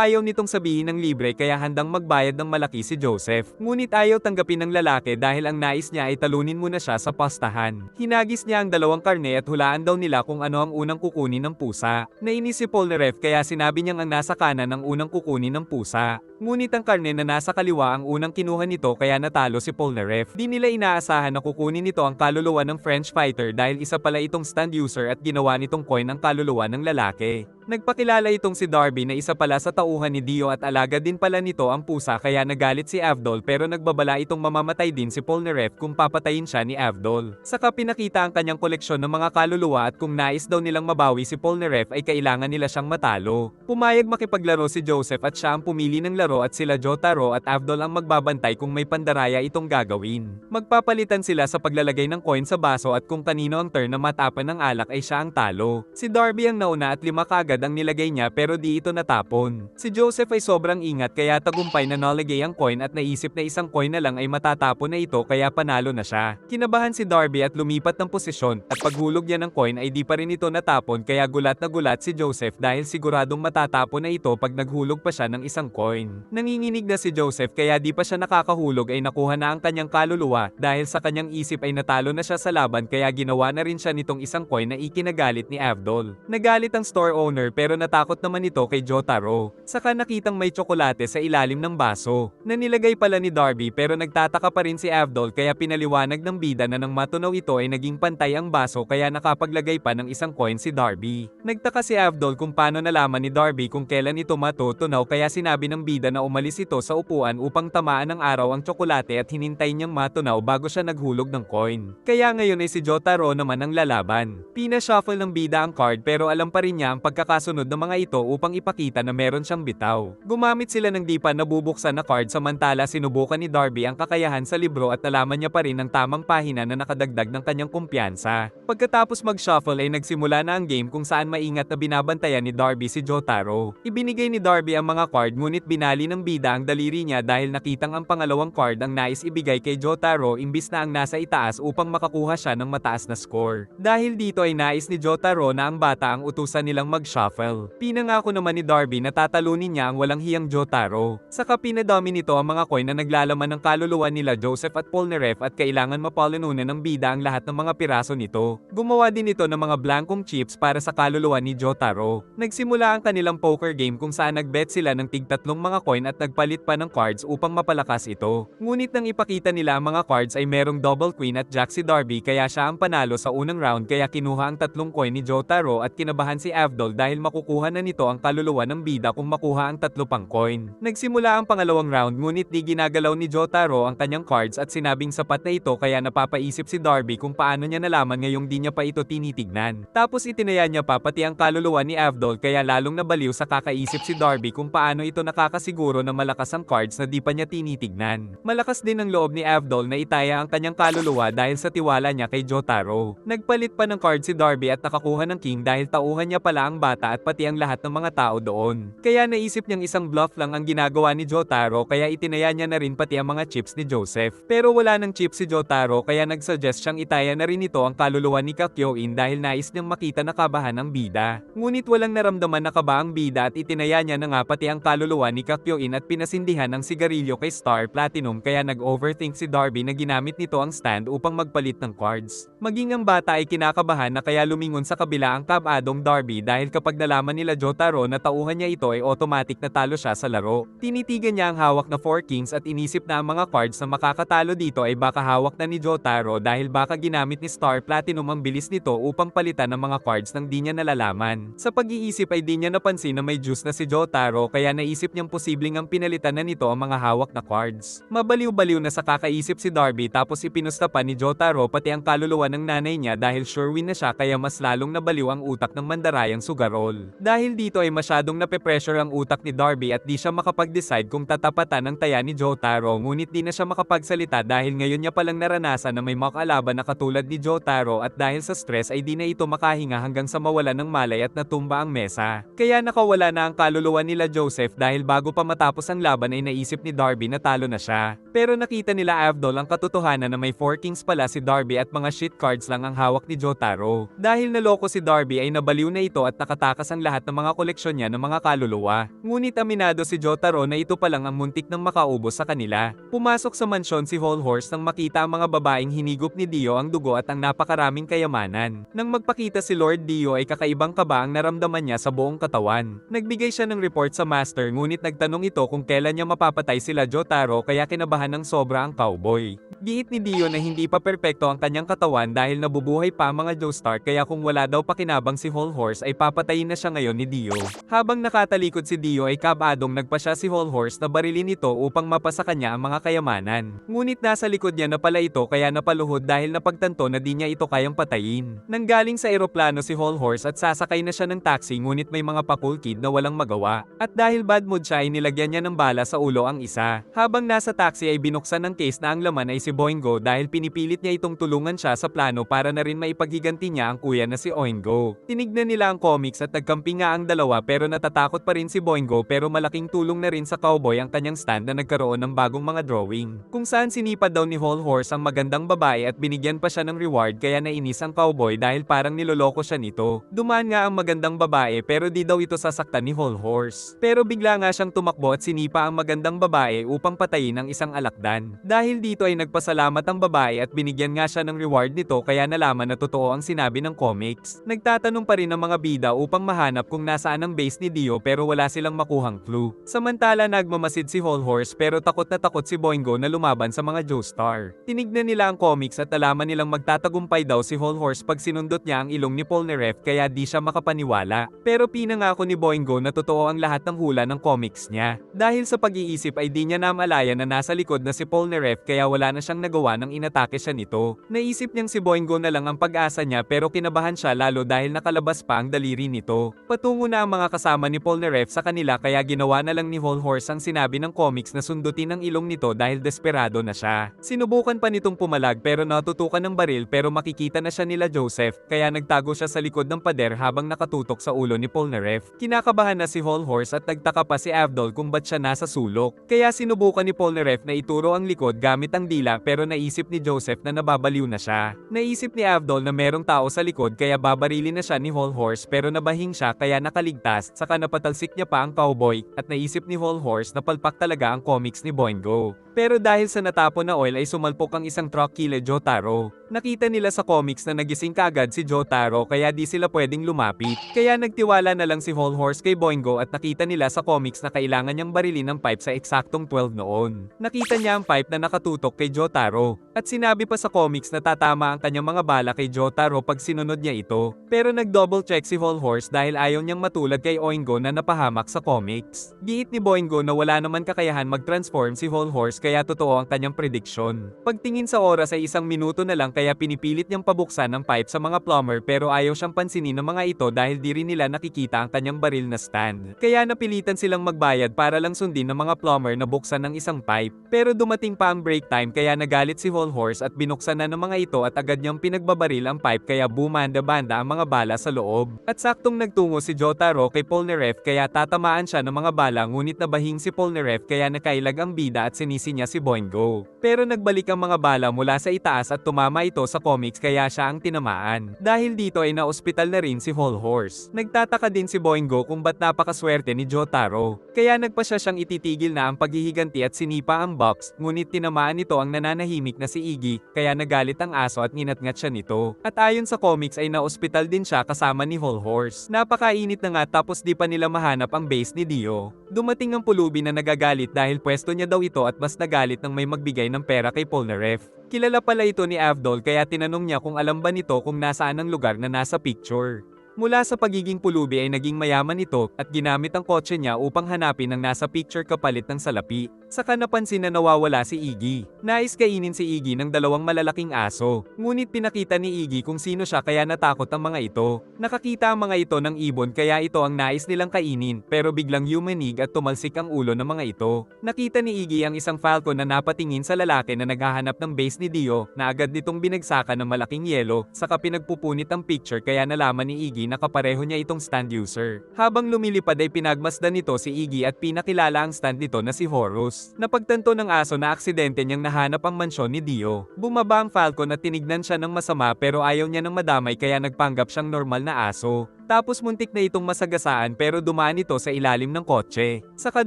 ayaw nitong sabihin ng libre kaya handang magbayad ng malaki si Joseph. Ngunit ayaw tanggapin ng lalaki dahil ang nais niya ay talunin muna siya sa pastahan. Hinagis niya ang dalawang karne at hulaan daw nila kung ano ang unang kukunin ng pusa. Nainis si Polnareff kaya sinabi niyang ang nasa kanan ang unang kukunin ng pusa. Ngunit ang karne na nasa kaliwa ang unang kinuha nito kaya natalo si Polnareff. Di nila inaasahan na kukunin nito ang kaluluwa ng French fighter dahil isa pala itong stand user at ginawa nitong coin ang kaluluwa ng lalaki. Nagpakilala itong si Darby na isa pala sa tauhan ni Dio at alaga din pala nito ang pusa kaya nagalit si Avdol pero nagbabala itong mamamatay din si Polnareff kung papatayin siya ni Avdol. Saka pinakita ang kanyang koleksyon ng mga kaluluwa at kung nais daw nilang mabawi si Polnareff ay kailangan nila siyang matalo. Pumayag makipaglaro si Joseph at siya ang pumili ng laro at sila Jotaro at Avdol ang magbabantay kung may pandaraya itong gagawin. Magpapalitan sila sa paglalagay ng coin sa baso at kung kanino ang turn na matapan ng alak ay siya ang talo. Si Darby ang nauna at 5 kagad ang nilagay niya pero di ito natapon. Si Joseph ay sobrang ingat kaya tagumpay na nalagay ang coin at naisip na isang coin na lang ay matatapon na ito kaya panalo na siya. Kinabahan si Darby at lumipat ng posisyon at paghulog niya ng coin ay di pa rin ito natapon kaya gulat na gulat si Joseph dahil siguradong matatapon na ito pag naghulog pa siya ng isang coin. Nanginginig na si Joseph kaya di pa siya nakakahulog ay nakuha na ang kanyang kaluluwa dahil sa kanyang isip ay natalo na siya sa laban kaya ginawa na rin siya nitong isang coin na ikinagalit ni Avdol. Nagalit ang store owner pero natakot naman ito kay Jotaro. Saka nakitang may tsokolate sa ilalim ng baso na nilagay pala ni Darby pero nagtataka pa rin si Avdol kaya pinaliwanag ng bida na nang matunaw ito ay naging pantay ang baso kaya nakapaglagay pa ng isang coin si Darby. Nagtaka si Avdol kung paano nalaman ni Darby kung kailan ito matutunaw kaya sinabi ng bida na umalis ito sa upuan upang tamaan ng araw ang tsokolate at hinintay niyang matunaw bago siya naghulog ng coin. Kaya ngayon ay si Jotaro naman ang lalaban. Pina-shuffle ng bida ang card pero alam pa rin niya ang pagkakasunod ng mga ito upang ipakita na meron siyang bitaw. Gumamit sila ng di pa nabubuksan na card samantala sinubukan ni Darby ang kakayahan sa libro at nalaman niya pa rin ang tamang pahina na nakadagdag ng kanyang kumpiyansa. Pagkatapos mag-shuffle ay nagsimula na ang game kung saan maingat na binabantayan ni Darby si Jotaro. Ibinigay ni Darby ang mga card ngunit binali ng bida ang daliri niya dahil nakitang ang pangalawang card ang nais ibigay kay Jotaro imbis na ang nasa itaas upang makakuha siya ng mataas na score. Dahil dito ay nais ni Jotaro na ang bata ang utusan nilang mag-shuffle. Pinangako naman ni Darby na tatalunin niya ang walang hiyang Jotaro. Saka pinadami nito ang mga coin na naglalaman ng kaluluwa nila Joseph at Polnareff at kailangan mapalinunan ng bida ang lahat ng mga piraso nito. Gumawa din ito ng mga blankong chips para sa kaluluwa ni Jotaro. Nagsimula ang kanilang poker game kung saan nagbet sila ng tig-3 mga coin at nagpalit pa ng cards upang mapalakas ito. Ngunit nang ipakita nila ang mga cards ay merong double queen at jack si Darby kaya siya ang panalo sa unang round kaya kinuha ang 3 coin ni Jotaro at kinabahan si Avdol dahil makukuha na nito ang kaluluwa ng bida kung makuha ang 3 pang coin. Nagsimula ang pangalawang round ngunit di ginagalaw ni Jotaro ang kanyang cards at sinabing sapat na ito kaya napapaisip si Darby kung paano niya nalaman ngayong di niya pa ito tinitignan. Tapos itinaya niya pa pati ang kaluluwa ni Avdol kaya lalong nabaliw sa kakaisip si Darby kung paano ito nakakasiguro na malakas ang cards na di pa niya tinitignan. Malakas din ang loob ni Avdol na itaya ang kanyang kaluluwa dahil sa tiwala niya kay Jotaro. Nagpalit pa ng card si Darby at nakakuha ng king dahil tauhan niya pala ang bata at pati ang lahat ng mga tao doon. Kaya naisip niyang isang bluff lang ang ginagawa ni Jotaro kaya itinaya niya na rin pati ang mga chips ni Joseph. Pero wala ng chips si Jotaro kaya nagsuggest siyang itaya na rin ito ang kaluluwa ni Kakyoin dahil nais niyang makita na kabahan ang bida. Ngunit walang naramdaman na kaba ang bida at itinaya niya na nga na pati ang kaluluwa ni Kakyoin at pinasindihan ng sigarilyo kay Star Platinum kaya nag-overthink si Darby na ginamit nito ang stand upang magpalit ng cards. Maging ang bata ay kinakabahan na kaya lumingon sa kabila ang kabadong Darby dahil kapag nalaman nila Jotaro na tauhan niya ito ay automatic na talo siya sa laro. Tinitigan niya ang hawak na 4 kings at inisip na ang mga cards na makakatalo dito ay baka hawak na ni Jotaro dahil baka ginamit ni Star Platinum ang bilis nito upang palitan ng mga cards nang di niya nalalaman. Sa pag-iisip ay di niya napansin na may juice na si Jotaro kaya naisip niyang posibleng ang pinalitan na nito ang mga hawak na cards. Mabaliw-baliw na sa kakaisip si Darby tapos ipinusta pa ni Jotaro pati ang kaluluwa ng nanay niya dahil sure win na siya kaya mas lalong nabaliw ang utak ng mandarayang Sugarol. Dahil dito ay masyadong nape-pressure ang utak ni Darby at di siya makapag-decide kung tatapatan ang taya ni Jotaro ngunit di na siya makapagsalita dahil ngayon niya palang naranasan na may makalaban na katulad ni Jotaro at dahil sa stress ay di na ito makahinga hanggang sa mawala ng malay at natumba ang mesa. Kaya nakawala na ang kaluluwa nila Joseph dahil bago pa matapos ang laban ay naisip ni Darby na talo na siya. Pero nakita nila Avdol ang katotohanan na may 4 kings pala si Darby at mga shit cards lang ang hawak ni Jotaro. Dahil naloko si Darby ay nabaliw na ito at nakatakas ang lahat ng mga koleksyon niya ng mga kaluluwa. Ngunit aminado si Jotaro na ito palang ang muntik ng makaubos sa kanila. Pumasok sa mansyon si Whole Horse nang makita ang mga babaeng hinigop ni Dio ang dugo at ang napakaraming kayamanan. Nang magpakita si Lord Dio ay kakaibang kaba ang naramdaman niya sa buong katawan. Nagbigay siya ng report sa master ngunit nagtanong ito kung kailan niya mapapatay sila Jotaro kaya kinabahan ng sobra ang cowboy. Giit ni Dio na hindi pa perpekto ang kanyang katawan dahil nabubuhay pa ang mga Joestar kaya kung wala daw pakinabang si Whole Horse ay papatayin na siya ngayon ni Dio. Habang nakatalikod si Dio ay kabadong nagpa siya si Whole Horse na barilin ito upang mapasa kanya ang mga kayamanan. Ngunit nasa likod niya na pala ito kaya napaluhod dahil napagtanto na di niya ito kayang patayin. Nanggaling sa eroplano si Whole Horse at sasakay na siya ng taxi ngunit may mga pakulkid na walang magawa. At dahil bad mood siya ay nilagyan niya ng bala sa ulo ang isa. Habang nasa taxi ay binuksan ng case na ang laman ay si Boingo dahil pinipilit niya itong tulungan siya sa plano para na rin maipaghiganti niya ang kuya na si Oingo. Tinignan nila ang comics at nagkampi nga ang dalawa pero natatakot pa rin si Boingo pero malaking tulong na rin sa cowboy ang kanyang stand na nagkaroon ng bagong mga drawing. Kung saan sinipad daw ni Whole Horse ang magandang babae at binigyan pa siya ng reward kaya nainis ang cowboy dahil parang niloloko siya nito. Dumaan nga ang magandang babae pero di daw ito sasaktan ni Whole Horse. Pero bigla nga siyang tumakbo at sinipa ang magandang babae upang patayin ang isang alakdan. Dahil dito ay nagpasalamat ang babae at binigyan nga siya ng reward nito kaya nalaman na totoo ang sinabi ng comics. Nagtatanong pa rin ang mga bida upang mahanap kung nasaan ang base ni Dio pero wala silang makuhang clue. Samantala nagmamasid si Whole Horse pero takot na takot si Boingo na lumaban sa mga Joestar. Tinignan nila ang comics at alaman nilang magtatagumpay daw si Whole Horse pag sinundot niya ang ilong ni Polnareff kaya di siya makapaniwala. Pero pinangako ni Boingo na totoo ang lahat ng hula ng comics niya. Dahil sa pag-iisip ay di niya namalaya na nasa likod na si Polnareff kaya wala na siyang nagawa nang inatake siya nito. Naisip niyang si Boingo na lang ang pag-asa niya pero kinabahan siya lalo dahil nakalabas pa ang daliri nito. Patungo na ang mga kasama ni Polnareff sa kanila kaya ginawa na lang ni Whole Horse ang sinabi ng comics na sundutin ang ilong nito dahil desperado na siya. Sinubukan pa nitong pumalag pero natutukan ng baril pero makikita na siya nila Joseph kaya nagtago siya sa likod ng pader habang nakatutok sa ulo ni Polnareff. Kinakabahan na si Whole Horse at nagtaka pa si Avdol kung ba't siya nasa sulok. Kaya sinubukan ni Polnareff na ituro ang likod gamit ang dila pero naisip ni Joseph na nababaliw na siya. Naisip ni Avdol na merong tao sa likod kaya babarilin na siya ni Whole Horse pero nabahing siya kaya nakaligtas saka napatalsik niya pa ang cowboy at naisip ni Whole Horse na palpak talaga ang comics ni Boingo. Pero dahil sa natapon na oil ay sumalpok ang isang truck kila Jotaro. Nakita nila sa comics na nagising kaagad si Jotaro kaya di sila pwedeng lumapit. Kaya nagtiwala na lang si Whole Horse kay Boingo at nakita nila sa comics na kailangan niyang barilin ng pipe sa eksaktong 12 noon. Nakita niya ang pipe na nakatutok kay Jotaro. At sinabi pa sa comics na tatama ang kanyang mga bala kay Jotaro pag sinunod niya ito. Pero nag-double check si Whole Horse dahil ayaw niyang matulad kay Oingo na napahamak sa comics. Giit ni Boingo na wala naman kakayahan mag-transform si Whole Horse kaya totoo ang kanyang prediction. Pagtingin sa oras ay 1 minuto na lang kaya pinipilit niyang pabuksan ng pipe sa mga plumber pero ayaw siyang pansinin ng mga ito dahil di rin nila nakikita ang kanyang baril na stand. Kaya napilitan silang magbayad para lang sundin ng mga plumber na buksan ng isang pipe. Pero dumating pa ang break time kaya nagalit si Whole Horse at binuksan na ng mga ito at agad niyang pinagbabaril ang pipe kaya bumanda-banda ang mga bala sa loob. At saktong nagtungo si Jotaro kay Polnareff kaya tatamaan siya ng mga bala ngunit nabahing si Polnareff kaya nakailag ang bida at sinisi niya si Boingo. Pero nagbalik ang mga bala mula sa itaas at tumama ito sa comics kaya siya ang tinamaan. Dahil dito ay na-ospital na rin si Whole Horse. Nagtataka din si Boingo kung ba't napakaswerte atake ni Jotaro. Kaya nagpa siya siyang ititigil na ang paghihiganti at sinipa ang box, ngunit tinamaan nito ang nananahimik na si Iggy, kaya nagalit ang aso at nginatngat siya nito. At ayon sa comics ay na-ospital din siya kasama ni Whole Horse. Napakainit na nga tapos di pa nila mahanap ang base ni Dio. Dumating ang pulubi na nagagalit dahil pwesto niya daw ito at mas nagalit nang may magbigay ng pera kay Polnareff. Kilala pala ito ni Avdol kaya tinanong niya kung alam ba nito kung nasaan ang lugar na nasa picture. Mula sa pagiging pulubi ay naging mayaman ito at ginamit ang kotse niya upang hanapin ang nasa picture kapalit ng salapi. Saka napansin na nawawala si Iggy. Nais kainin si Iggy ng dalawang malalaking aso. Ngunit pinakita ni Iggy kung sino siya kaya natakot ang mga ito. Nakakita ang mga ito ng ibon kaya ito ang nais nilang kainin pero biglang yumanig at tumalsik ang ulo ng mga ito. Nakita ni Iggy ang isang falcon na napatingin sa lalaki na naghahanap ng base ni Dio na agad nitong binagsakan ng malaking yelo saka pinagpupunit ang picture kaya nalaman ni Iggy na kapareho niya itong stand user. Habang lumilipad ay pinagmasdan nito si Iggy at pinakilala ang stand nito na si Horus. Napagtanto ng aso na aksidente niyang nahanap ang mansyon ni Dio. Bumaba ang falcon at tinignan siya ng masama pero ayaw niya ng madamay kaya nagpanggap siyang normal na aso. Tapos muntik na itong masagasaan pero dumaan ito sa ilalim ng kotse. Saka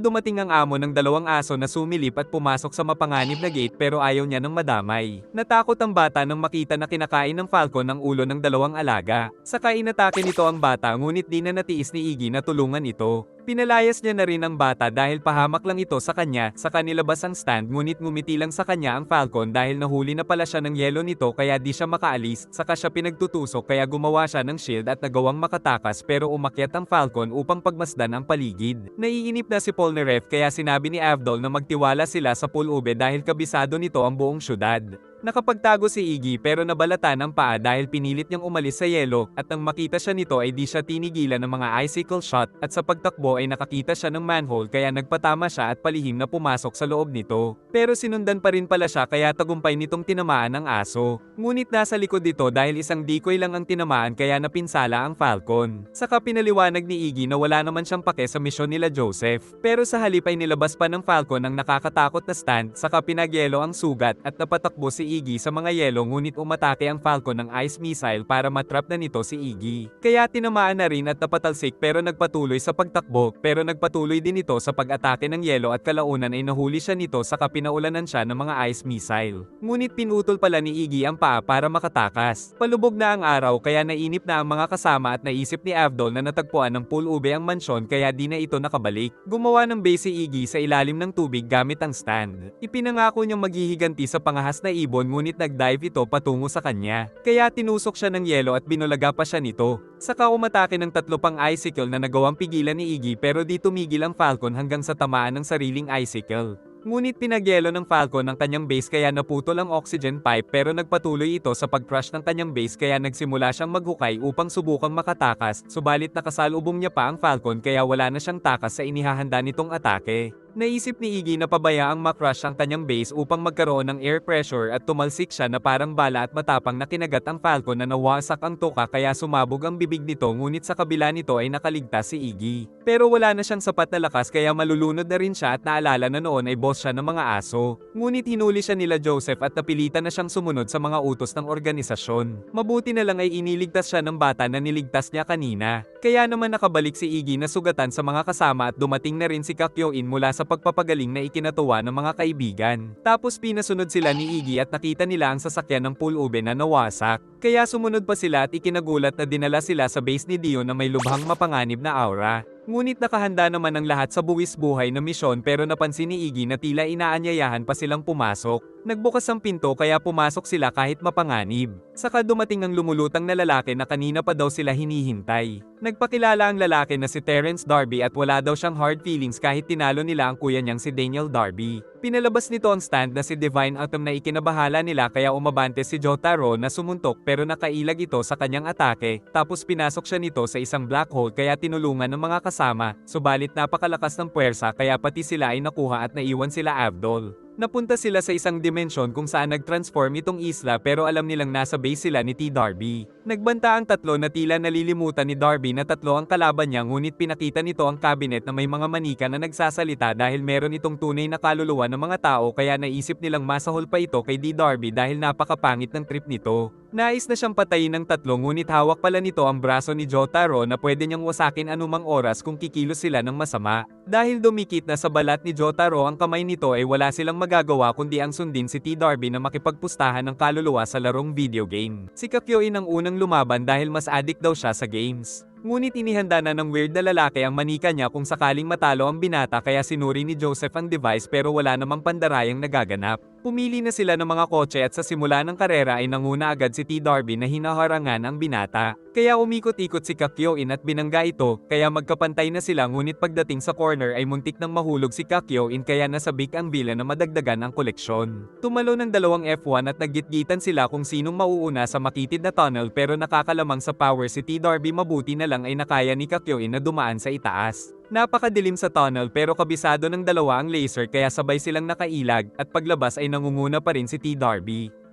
dumating ang amo ng dalawang aso na sumilip at pumasok sa mapanganib na gate pero ayaw niya ng madamay. Natakot ang bata nang makita na kinakain ng falcon ang ulo ng dalawang alaga. Saka inatake nito ang bata ngunit di na natiis ni Iggy na tulungan ito. Pinalayas niya na rin ang bata dahil pahamak lang ito sa kanya, saka nilabas ang stand ngunit ngumiti lang sa kanya ang falcon dahil nahuli na pala siya ng yelo nito kaya di siya makaalis, saka siya pinagtutusok kaya gumawa siya ng shield at nagawang makatakas pero umakyat ang falcon upang pagmasdan ang paligid. Naiinip na si Polnareff kaya sinabi ni Avdol na magtiwala sila sa pulube dahil kabisado nito ang buong syudad. Nakapagtago si Iggy pero nabalatan ang paa dahil pinilit niyang umalis sa yelo at nang makita siya nito ay di siya tinigilan ng mga icicle shot at sa pagtakbo ay nakakita siya ng manhole kaya nagpatama siya at palihim na pumasok sa loob nito. Pero sinundan pa rin pala siya kaya tagumpay nitong tinamaan ang aso. Ngunit nasa likod dito dahil isang decoy lang ang tinamaan kaya napinsala ang falcon. Saka pinaliwanag ni Iggy na wala naman siyang pake sa misyon nila Joseph. Pero sa halip ay nilabas pa ng falcon ang nakakatakot na stand saka pinagyelo ang sugat at napatakbo si Iggy sa mga yelo ngunit umatake ang falcon ng ice missile para matrap na nito si Iggy. Kaya tinamaan na rin at napatalsik pero nagpatuloy sa pagtakbo pero nagpatuloy din ito sa pag-atake ng yelo at kalaunan ay nahuli siya nito saka pinaulanan siya ng mga ice missile. Ngunit pinutol pala ni Iggy ang paa para makatakas. Palubog na ang araw kaya nainip na ang mga kasama at naisip ni Avdol na natagpuan ng pulube ang mansyon kaya di na ito nakabalik. Gumawa ng base si Iggy sa ilalim ng tubig gamit ang stand. Ipinangako niyang maghihiganti sa pangahas na ibon ngunit nag-dive ito patungo sa kanya. Kaya tinusok siya ng yelo at binulaga pa siya nito. Saka umatake ng tatlo pang icicle na nagawang pigilan ni Iggy pero di tumigil ang falcon hanggang sa tamaan ng sariling icicle. Ngunit pinagyelo ng falcon ang kanyang base kaya naputol ang oxygen pipe pero nagpatuloy ito sa pag-crush ng kanyang base kaya nagsimula siyang maghukay upang subukang makatakas, subalit nakasalubong niya pa ang falcon kaya wala na siyang takas sa inihahanda nitong atake. Naisip ni Iggy na pabayaang makrush ang kanyang base upang magkaroon ng air pressure at tumalsik siya na parang bala at matapang na kinagat ang falcon na nawasak ang toka kaya sumabog ang bibig nito ngunit sa kabila nito ay nakaligtas si Iggy. Pero wala na siyang sapat na lakas kaya malulunod na rin siya at naalala na noon ay boss siya ng mga aso. Ngunit hinuli siya nila Joseph at napilitan na siyang sumunod sa mga utos ng organisasyon. Mabuti na lang ay iniligtas siya ng bata na niligtas niya kanina. Kaya naman nakabalik si Iggy na sugatan sa mga kasama at dumating na rin si Kakyoin mula sa pagpapagaling na ikinatuwa ng mga kaibigan. Tapos pinasunod sila ni Iggy at nakita nila ang sasakyan ng pulube na nawasak. Kaya sumunod pa sila at ikinagulat na dinala sila sa base ni Dio na may lubhang mapanganib na aura. Ngunit nakahanda naman ang lahat sa buwis buhay na misyon pero napansin ni Iggy na tila inaanyayahan pa silang pumasok. Nagbukas ang pinto kaya pumasok sila kahit mapanganib. Saka dumating ang lumulutang na lalaki na kanina pa daw sila hinihintay. Nagpakilala ang lalaki na si Terence Darby at wala daw siyang hard feelings kahit tinalo nila ang kuya niyang si Daniel Darby. Pinalabas nito ang stand na si Divine Atom na ikinabahala nila kaya umabante si Jotaro na sumuntok pero nakailag ito sa kanyang atake, tapos pinasok siya nito sa isang black hole kaya tinulungan ng mga kasama, subalit napakalakas ng puwersa kaya pati sila ay nakuha at naiwan sila Avdol. Napunta sila sa isang dimensyon kung saan nag-transform itong isla pero alam nilang nasa base sila ni T. Darby. Nagbanta ang tatlo na tila nalilimutan ni Darby na tatlo ang kalaban niya ngunit pinakita nito ang cabinet na may mga manika na nagsasalita dahil meron itong tunay na kaluluwa ng mga tao kaya naisip nilang masahol pa ito kay D. Darby dahil napakapangit ng trip nito. Nais na siyang patayin ng tatlo ngunit hawak pala nito ang braso ni Jotaro na pwede niyang wasakin anumang oras kung kikilos sila ng masama. Dahil dumikit na sa balat ni Jotaro ang kamay nito ay wala silang magagawa kundi ang sundin si T. Darby na makipagpustahan ng kaluluwa sa larong video game. Si Kakyoin ang unang lumaban dahil mas addict daw siya sa games. Ngunit inihanda na ng weird na lalaki ang manika niya kung sakaling matalo ang binata kaya sinuri ni Joseph ang device pero wala namang pandarayang nagaganap. Pumili na sila ng mga kotse at sa simula ng karera ay nanguna agad si T. Darby na hinaharangan ang binata. Kaya umikot-ikot si Kakyoin at binangga ito, kaya magkapantay na sila ngunit pagdating sa corner ay muntik nang mahulog si Kakyoin kaya nasabik ang villain na madagdagan ang koleksyon. Tumalo ng dalawang F1 at naggitgitan sila kung sinong mauuna sa makitid na tunnel pero nakakalamang sa power si T. Darby mabuti na lang ay nakaya ni Kakyoin na dumaan sa itaas. Napakadilim sa tunnel pero kabisado ng dalawa ang laser kaya sabay silang nakailag at paglabas ay nangunguna pa rin si T. Darby.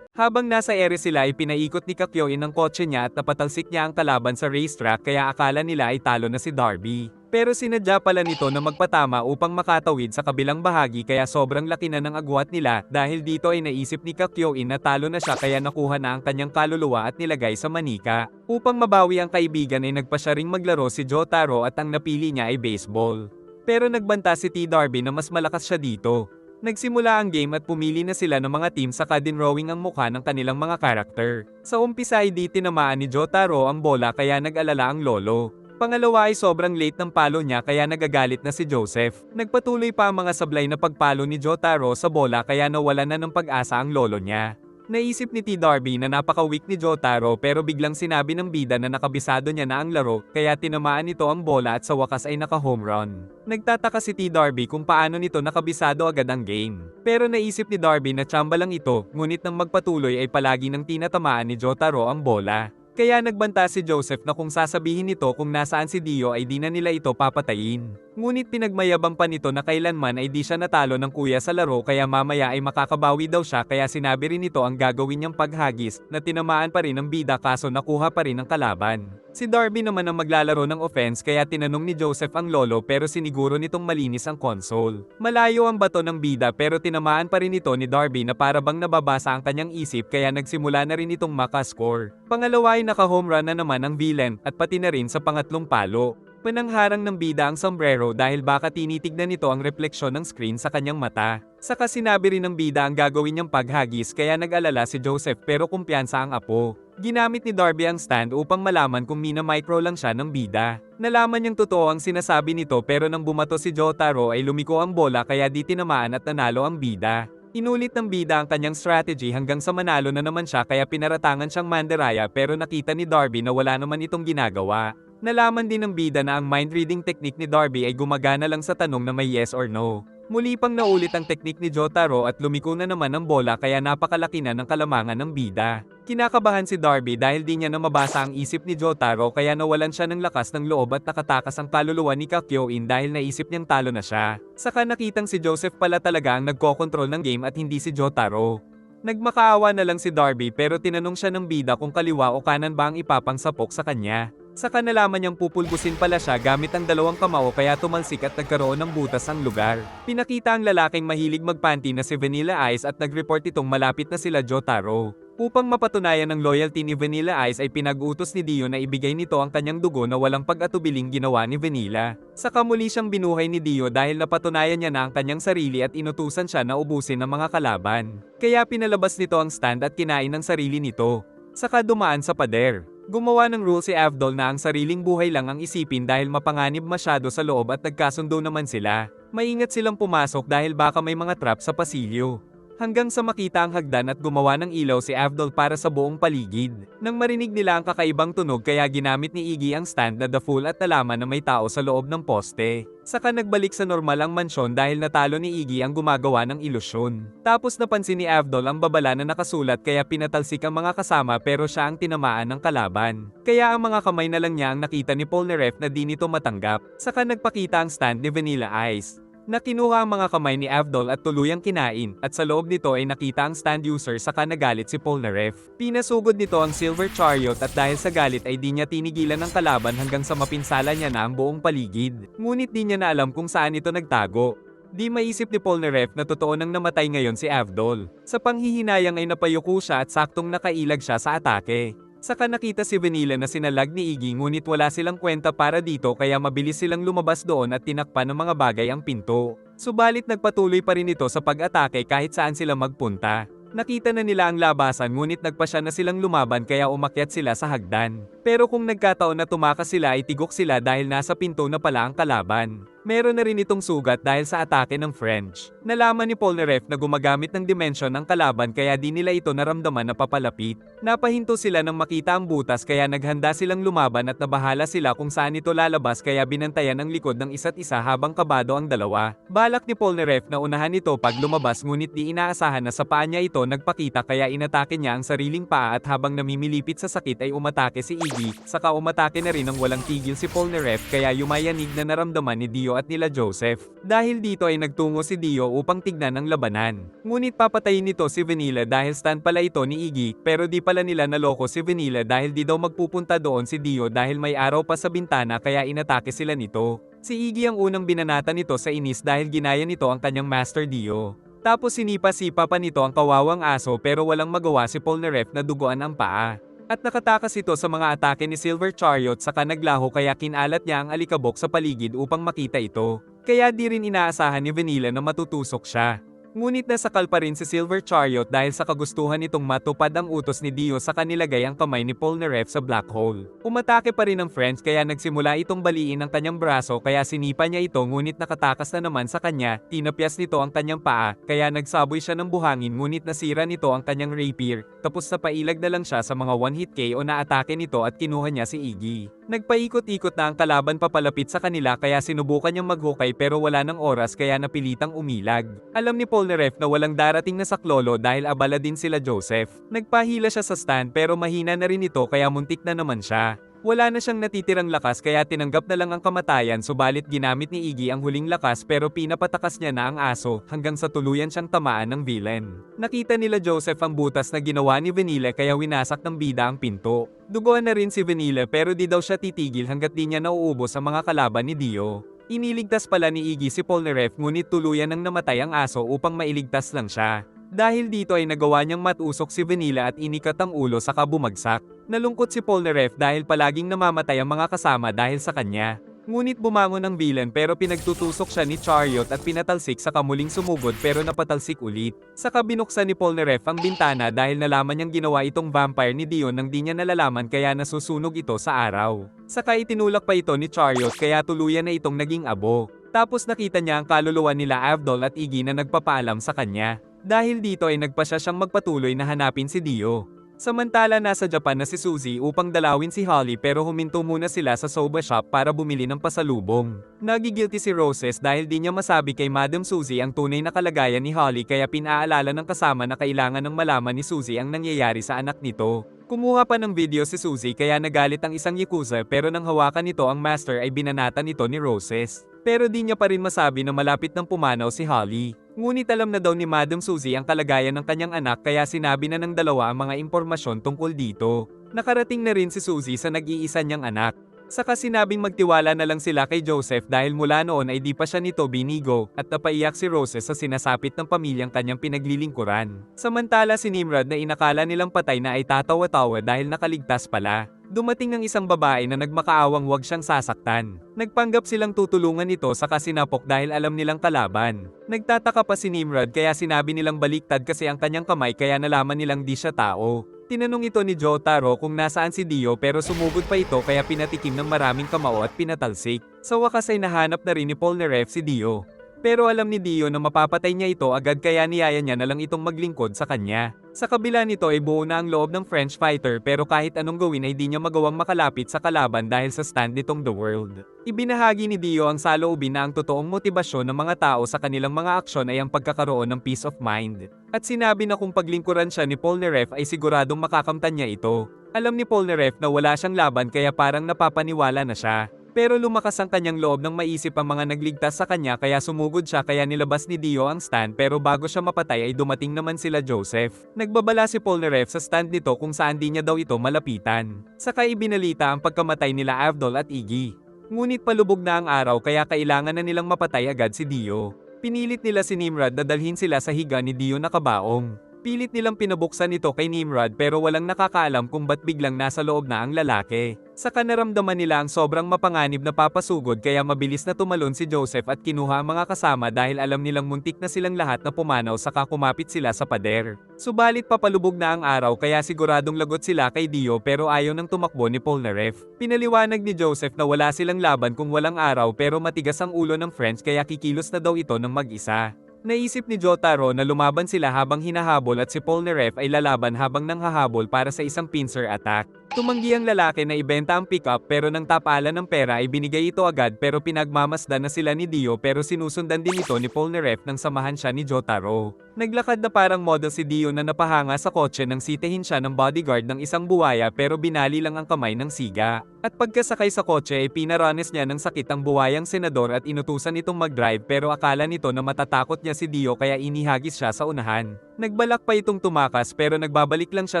Habang nasa ere sila ay pinaikot ni Kakyoin ang kotse niya at napatalsik niya ang kalaban sa racetrack kaya akala nila ay talo na si Darby. Pero sinadya pala nito na magpatama upang makatawid sa kabilang bahagi kaya sobrang laki na ng agwat nila dahil dito ay naisip ni Kakyoin na talo na siya kaya nakuha na ang kanyang kaluluwa at nilagay sa manika. Upang mabawi ang kaibigan ay nagpa siya ring maglaro si Jotaro at ang napili niya ay baseball. Pero nagbanta si T. Darby na mas malakas siya dito. Nagsimula ang game at pumili na sila ng mga team saka dinrawing ang mukha ng kanilang mga karakter. Sa umpisa ay di tinamaan ni Jotaro ang bola kaya nag-alala ang lolo. Pangalawa ay sobrang late ng palo niya kaya nagagalit na si Joseph. Nagpatuloy pa ang mga sablay na pagpalo ni Jotaro sa bola kaya nawalan na ng pag-asa ang lolo niya. Naisip ni T. Darby na napaka-weak ni Jotaro pero biglang sinabi ng bida na nakabisado niya na ang laro kaya tinamaan nito ang bola at sa wakas ay naka-home run. Nagtataka si T. Darby kung paano nito nakabisado agad ang game. Pero naisip ni Darby na tsamba lang ito ngunit nang magpatuloy ay palagi nang tinatamaan ni Jotaro ang bola. Kaya nagbanta si Joseph na kung sasabihin nito kung nasaan si Dio ay di na nila ito papatayin. Ngunit pinagmayabang pa nito na kailanman ay di siya natalo ng kuya sa laro kaya mamaya ay makakabawi daw siya kaya sinabi rin nito ang gagawin niyang paghagis na tinamaan pa rin ng bida kaso nakuha pa rin ng kalaban. Si Darby naman ang maglalaro ng offense kaya tinanong ni Joseph ang lolo pero siniguro nitong malinis ang console. Malayo ang bato ng bida pero tinamaan pa rin ito ni Darby na para bang nababasa ang kanyang isip kaya nagsimula na rin itong makascore. Pangalawa ay naka-home run na naman ang villain at pati na rin sa pangatlong palo. Panangharang ng bida ang sombrero dahil baka tinitignan nito ang refleksyon ng screen sa kanyang mata. Saka sinabi rin ng bida ang gagawin niyang paghagis kaya nag-alala si Joseph pero kumpiyansa ang apo. Ginamit ni Darby ang stand upang malaman kung mina-micro lang siya ng bida. Nalaman niyang totoo ang sinasabi nito pero nang bumato si Jotaro ay lumiko ang bola kaya di tinamaan at nanalo ang bida. Inulit ng bida ang kanyang strategy hanggang sa manalo na naman siya kaya pinaratangan siyang mandaraya pero nakita ni Darby na wala naman itong ginagawa. Nalaman din ng bida na ang mind reading technique ni Darby ay gumagana lang sa tanong na may yes or no. Muli pang naulit ang teknik ni Jotaro at lumiko na naman ang bola kaya napakalaki na ng kalamangan ng bida. Kinakabahan si Darby dahil di niya na mabasa ang isip ni Jotaro kaya nawalan siya ng lakas ng loob at nakatakas ang kaluluwa ni Kakyoin dahil naisip niyang talo na siya. Saka nakitang si Joseph pala talaga ang nagkokontrol ng game at hindi si Jotaro. Nagmakaawa na lang si Darby pero tinanong siya ng bida kung kaliwa o kanan ba ang ipapangsapok sa kanya. Saka nalaman niyang pupulbusin pala siya gamit ang dalawang kamao kaya tumalsik at nagkaroon ng butas ang lugar. Pinakita ang lalaking mahilig magpanty na si Vanilla Ice at nag-report itong malapit na sila Jotaro. Upang mapatunayan ang loyalty ni Vanilla Ice ay pinag-utos ni Dio na ibigay nito ang kanyang dugo na walang pag-atubiling ginawa ni Vanilla. Saka muli siyang binuhay ni Dio dahil napatunayan niya na ang kanyang sarili at inutusan siya na ubusin ang mga kalaban. Kaya pinalabas nito ang stand at kinain ng sarili nito. Saka dumaan sa pader. Gumawa ng rule si Avdol na ang sariling buhay lang ang isipin dahil mapanganib masyado sa loob at nagkasundo naman sila. Maingat silang pumasok dahil baka may mga trap sa pasilyo. Hanggang sa makita ang hagdan at gumawa ng ilaw si Avdol para sa buong paligid. Nang marinig nila ang kakaibang tunog kaya ginamit ni Iggy ang stand na the fool at nalaman na may tao sa loob ng poste. Saka nagbalik sa normal ang mansyon dahil natalo ni Iggy ang gumagawa ng ilusyon. Tapos napansin ni Avdol ang babala na nakasulat kaya pinatalsik ang mga kasama pero siya ang tinamaan ng kalaban. Kaya ang mga kamay na lang niya ang nakita ni Polnareff na di nito matanggap. Saka nagpakita ang stand ni Vanilla Ice. Nakinuha ang mga kamay ni Avdol at tuluyang kinain, at sa loob nito ay nakita ang stand user saka nagalit si Polnareff. Pinasugod nito ang Silver Chariot at dahil sa galit ay di niya tinigilan ng kalaban hanggang sa mapinsala niya na ang buong paligid. Ngunit di niya na alam kung saan ito nagtago. Di maisip ni Polnareff na totoo nang namatay ngayon si Avdol. Sa panghihinayang ay napayuko siya at saktong nakailag siya sa atake. Saka nakita si Vanilla na sinalag ni Iggy ngunit wala silang kwenta para dito kaya mabilis silang lumabas doon at tinakpan ng mga bagay ang pinto. Subalit nagpatuloy pa rin ito sa pag-atake kahit saan sila magpunta. Nakita na nila ang labasan ngunit nagpasya na silang lumaban kaya umakyat sila sa hagdan. Pero kung nagkataon na tumakas sila ay tigok sila dahil nasa pinto na pala ang kalaban. Meron na rin itong sugat dahil sa atake ng French. Nalaman ni Polnareff na gumagamit ng dimension ang kalaban kaya di nila ito naramdaman na papalapit. Napahinto sila nang makita ang butas kaya naghanda silang lumaban at nabahala sila kung saan ito lalabas kaya binantayan ang likod ng isa't isa habang kabado ang dalawa. Balak ni Polnareff na unahan ito pag lumabas ngunit di inaasahan na sa paa niya ito nagpakita kaya inatake niya ang sariling paa at habang namimilipit sa sakit ay umatake si Iggy, saka umatake na rin ng walang tigil si Polnareff kaya yumayanig na naramdaman ni Dio at nila Joseph. Dahil dito ay nagtungo si Dio upang tignan ang labanan. Ngunit papatayin nito si Vanilla dahil stand pala ito ni Iggy pero di pala nila naloko si Vanilla dahil di daw magpupunta doon si Dio dahil may araw pa sa bintana kaya inatake sila nito. Si Iggy ang unang binanata nito sa inis dahil ginaya nito ang kanyang Master Dio. Tapos sinipa-sipa pa nito ang kawawang aso pero walang magawa si Polnareff na duguan ang paa. At nakatakas ito sa mga atake ni Silver Chariot saka naglaho kaya kinalat niya ang alikabok sa paligid upang makita ito. Kaya di rin inaasahan ni Vanilla na matutusok siya. Ngunit nasakal pa rin si Silver Chariot dahil sa kagustuhan nitong matupad ang utos ni Dio sa kanilagay ang kamay ni Polnareff sa black hole. Umatake pa rin ang French kaya nagsimula itong baliin ang kanyang braso kaya sinipa niya ito ngunit nakatakas na naman sa kanya, tinapyas nito ang kanyang paa, kaya nagsaboy siya ng buhangin ngunit nasira nito ang kanyang rapier, tapos napailag na lang siya sa mga one-hit KO na atake nito at kinuha niya si Iggy. Nagpaikot-ikot na ang kalaban papalapit sa kanila kaya sinubukan niyang maghukay pero wala ng oras kaya napilitang umilag. Alam ni Polnareff na walang darating na saklolo dahil abala din sila Joseph. Nagpahila siya sa stand pero mahina na rin ito kaya muntik na naman siya. Wala na siyang natitirang lakas kaya tinanggap na lang ang kamatayan subalit ginamit ni Iggy ang huling lakas pero pinapatakas niya na ang aso hanggang sa tuluyan siyang tamaan ng villain. Nakita nila Joseph ang butas na ginawa ni Vanilla kaya winasak ng bida ang pinto. Duguan na rin si Vanilla pero di daw siya titigil hanggat di niya nauubos ang mga kalaban ni Dio. Iniligtas pala ni Iggy si Polnareff ngunit tuluyan nang namatay ang aso upang mailigtas lang siya. Dahil dito ay nagawa niyang matusok si Vanilla at inikat ang ulo saka bumagsak. Nalungkot si Polnareff dahil palaging namamatay ang mga kasama dahil sa kanya. Ngunit bumangon ang villain pero pinagtutusok siya ni Chariot at pinatalsik saka muling sumugod pero napatalsik ulit. Saka binuksan ni Polnareff ang bintana dahil nalaman niyang ginawa itong vampire ni Dion nang di niya nalalaman kaya nasusunog ito sa araw. Saka itinulak pa ito ni Chariot kaya tuluyan na itong naging abo. Tapos nakita niya ang kaluluwa nila Avdol at Iggy na nagpapaalam sa kanya. Dahil dito ay nagpasya siyang magpatuloy na hanapin si Dio. Samantala nasa Japan na si Suzy upang dalawin si Holly pero huminto muna sila sa soba shop para bumili ng pasalubong. Nagigilty si Roses dahil di niya masabi kay Madam Suzy ang tunay na kalagayan ni Holly kaya pinaalala ng kasama na kailangan ng malaman ni Suzy ang nangyayari sa anak nito. Kumuha pa ng video si Suzy kaya nagalit ang isang yakuza pero nang hawakan nito ang master ay binanatan nito ni Roses. Pero di niya pa rin masabi na malapit ng pumanaw si Holly. Ngunit alam na daw ni Madam Suzy ang kalagayan ng kanyang anak kaya sinabi na ng dalawa ang mga impormasyon tungkol dito. Nakarating na rin si Suzy sa nag-iisa niyang anak. Saka sinabing magtiwala na lang sila kay Joseph dahil mula noon ay di pa siya nito binigo at napaiyak si Roses sa sinasapit ng pamilyang kanyang pinaglilingkuran. Samantala si Nimrod na inakala nilang patay na ay tatawa-tawa dahil nakaligtas pala. Dumating ng isang babae na nagmakaawang wag siyang sasaktan. Nagpanggap silang tutulungan ito saka sinapok dahil alam nilang kalaban. Nagtataka pa si Nimrod kaya sinabi nilang baliktad kasi ang kanyang kamay kaya nalaman nilang di siya tao. Tinanong ito ni Jotaro kung nasaan si Dio pero sumugod pa ito kaya pinatikim ng maraming kamao at pinatalsik. Sa wakas ay nahanap na rin ni Polnareff si Dio. Pero alam ni Dio na mapapatay niya ito agad kaya niyaya niya na lang itong maglingkod sa kanya. Sa kabila nito ay buo na ang loob ng French fighter pero kahit anong gawin ay di niya magawang makalapit sa kalaban dahil sa stand nitong The World. Ibinahagi ni Dio ang saloobin na ang totoong motibasyon ng mga tao sa kanilang mga aksyon ay ang pagkakaroon ng peace of mind. At sinabi na kung paglingkuran siya ni Polnareff ay siguradong makakamtan niya ito. Alam ni Polnareff na wala siyang laban kaya parang napapaniwala na siya. Pero lumakas ang kanyang loob nang maisip ang mga nagligtas sa kanya kaya sumugod siya kaya nilabas ni Dio ang stand pero bago siya mapatay ay dumating naman sila Joseph. Nagbabala si Polnareff sa stand nito kung saan di niya daw ito malapitan. Saka ibinalita ang pagkamatay nila Avdol at Iggy. Ngunit palubog na ang araw kaya kailangan na nilang mapatay agad si Dio. Pinilit nila si Nimrod na dalhin sila sa higa ni Dio na kabaong. Pilit nilang pinabuksan ito kay Nimrod pero walang nakakaalam kung ba't biglang nasa loob na ang lalaki. Saka naramdaman nila ang sobrang mapanganib na papasugod kaya mabilis na tumalon si Joseph at kinuha ang mga kasama dahil alam nilang muntik na silang lahat na pumanaw saka kumapit sila sa pader. Subalit papalubog na ang araw kaya siguradong lagot sila kay Dio pero ayaw nang tumakbo ni Polnareff. Pinaliwanag ni Joseph na wala silang laban kung walang araw pero matigas ang ulo ng French kaya kikilos na daw ito ng mag-isa. Naisip ni Jotaro na lumaban sila habang hinahabol at si Polnareff ay lalaban habang nanghahabol para sa isang pincer attack. Tumanggi ang lalaki na ibenta ang pickup pero nang tapalan ng pera ay binigay ito agad pero pinagmamasdan na sila ni Dio pero sinusundan din ito ni Polnareff nang samahan siya ni Jotaro. Naglakad na parang model si Dio na napahanga sa kotse nang sitehin siya ng bodyguard ng isang buwaya pero binali lang ang kamay ng siga. At pagkasakay sa kotse ay pinaranes niya ng sakit ang buwayang senador at inutusan itong mag-drive pero akala nito na matatakot niya si Dio kaya inihagis siya sa unahan. Nagbalak pa itong tumakas pero nagbabalik lang siya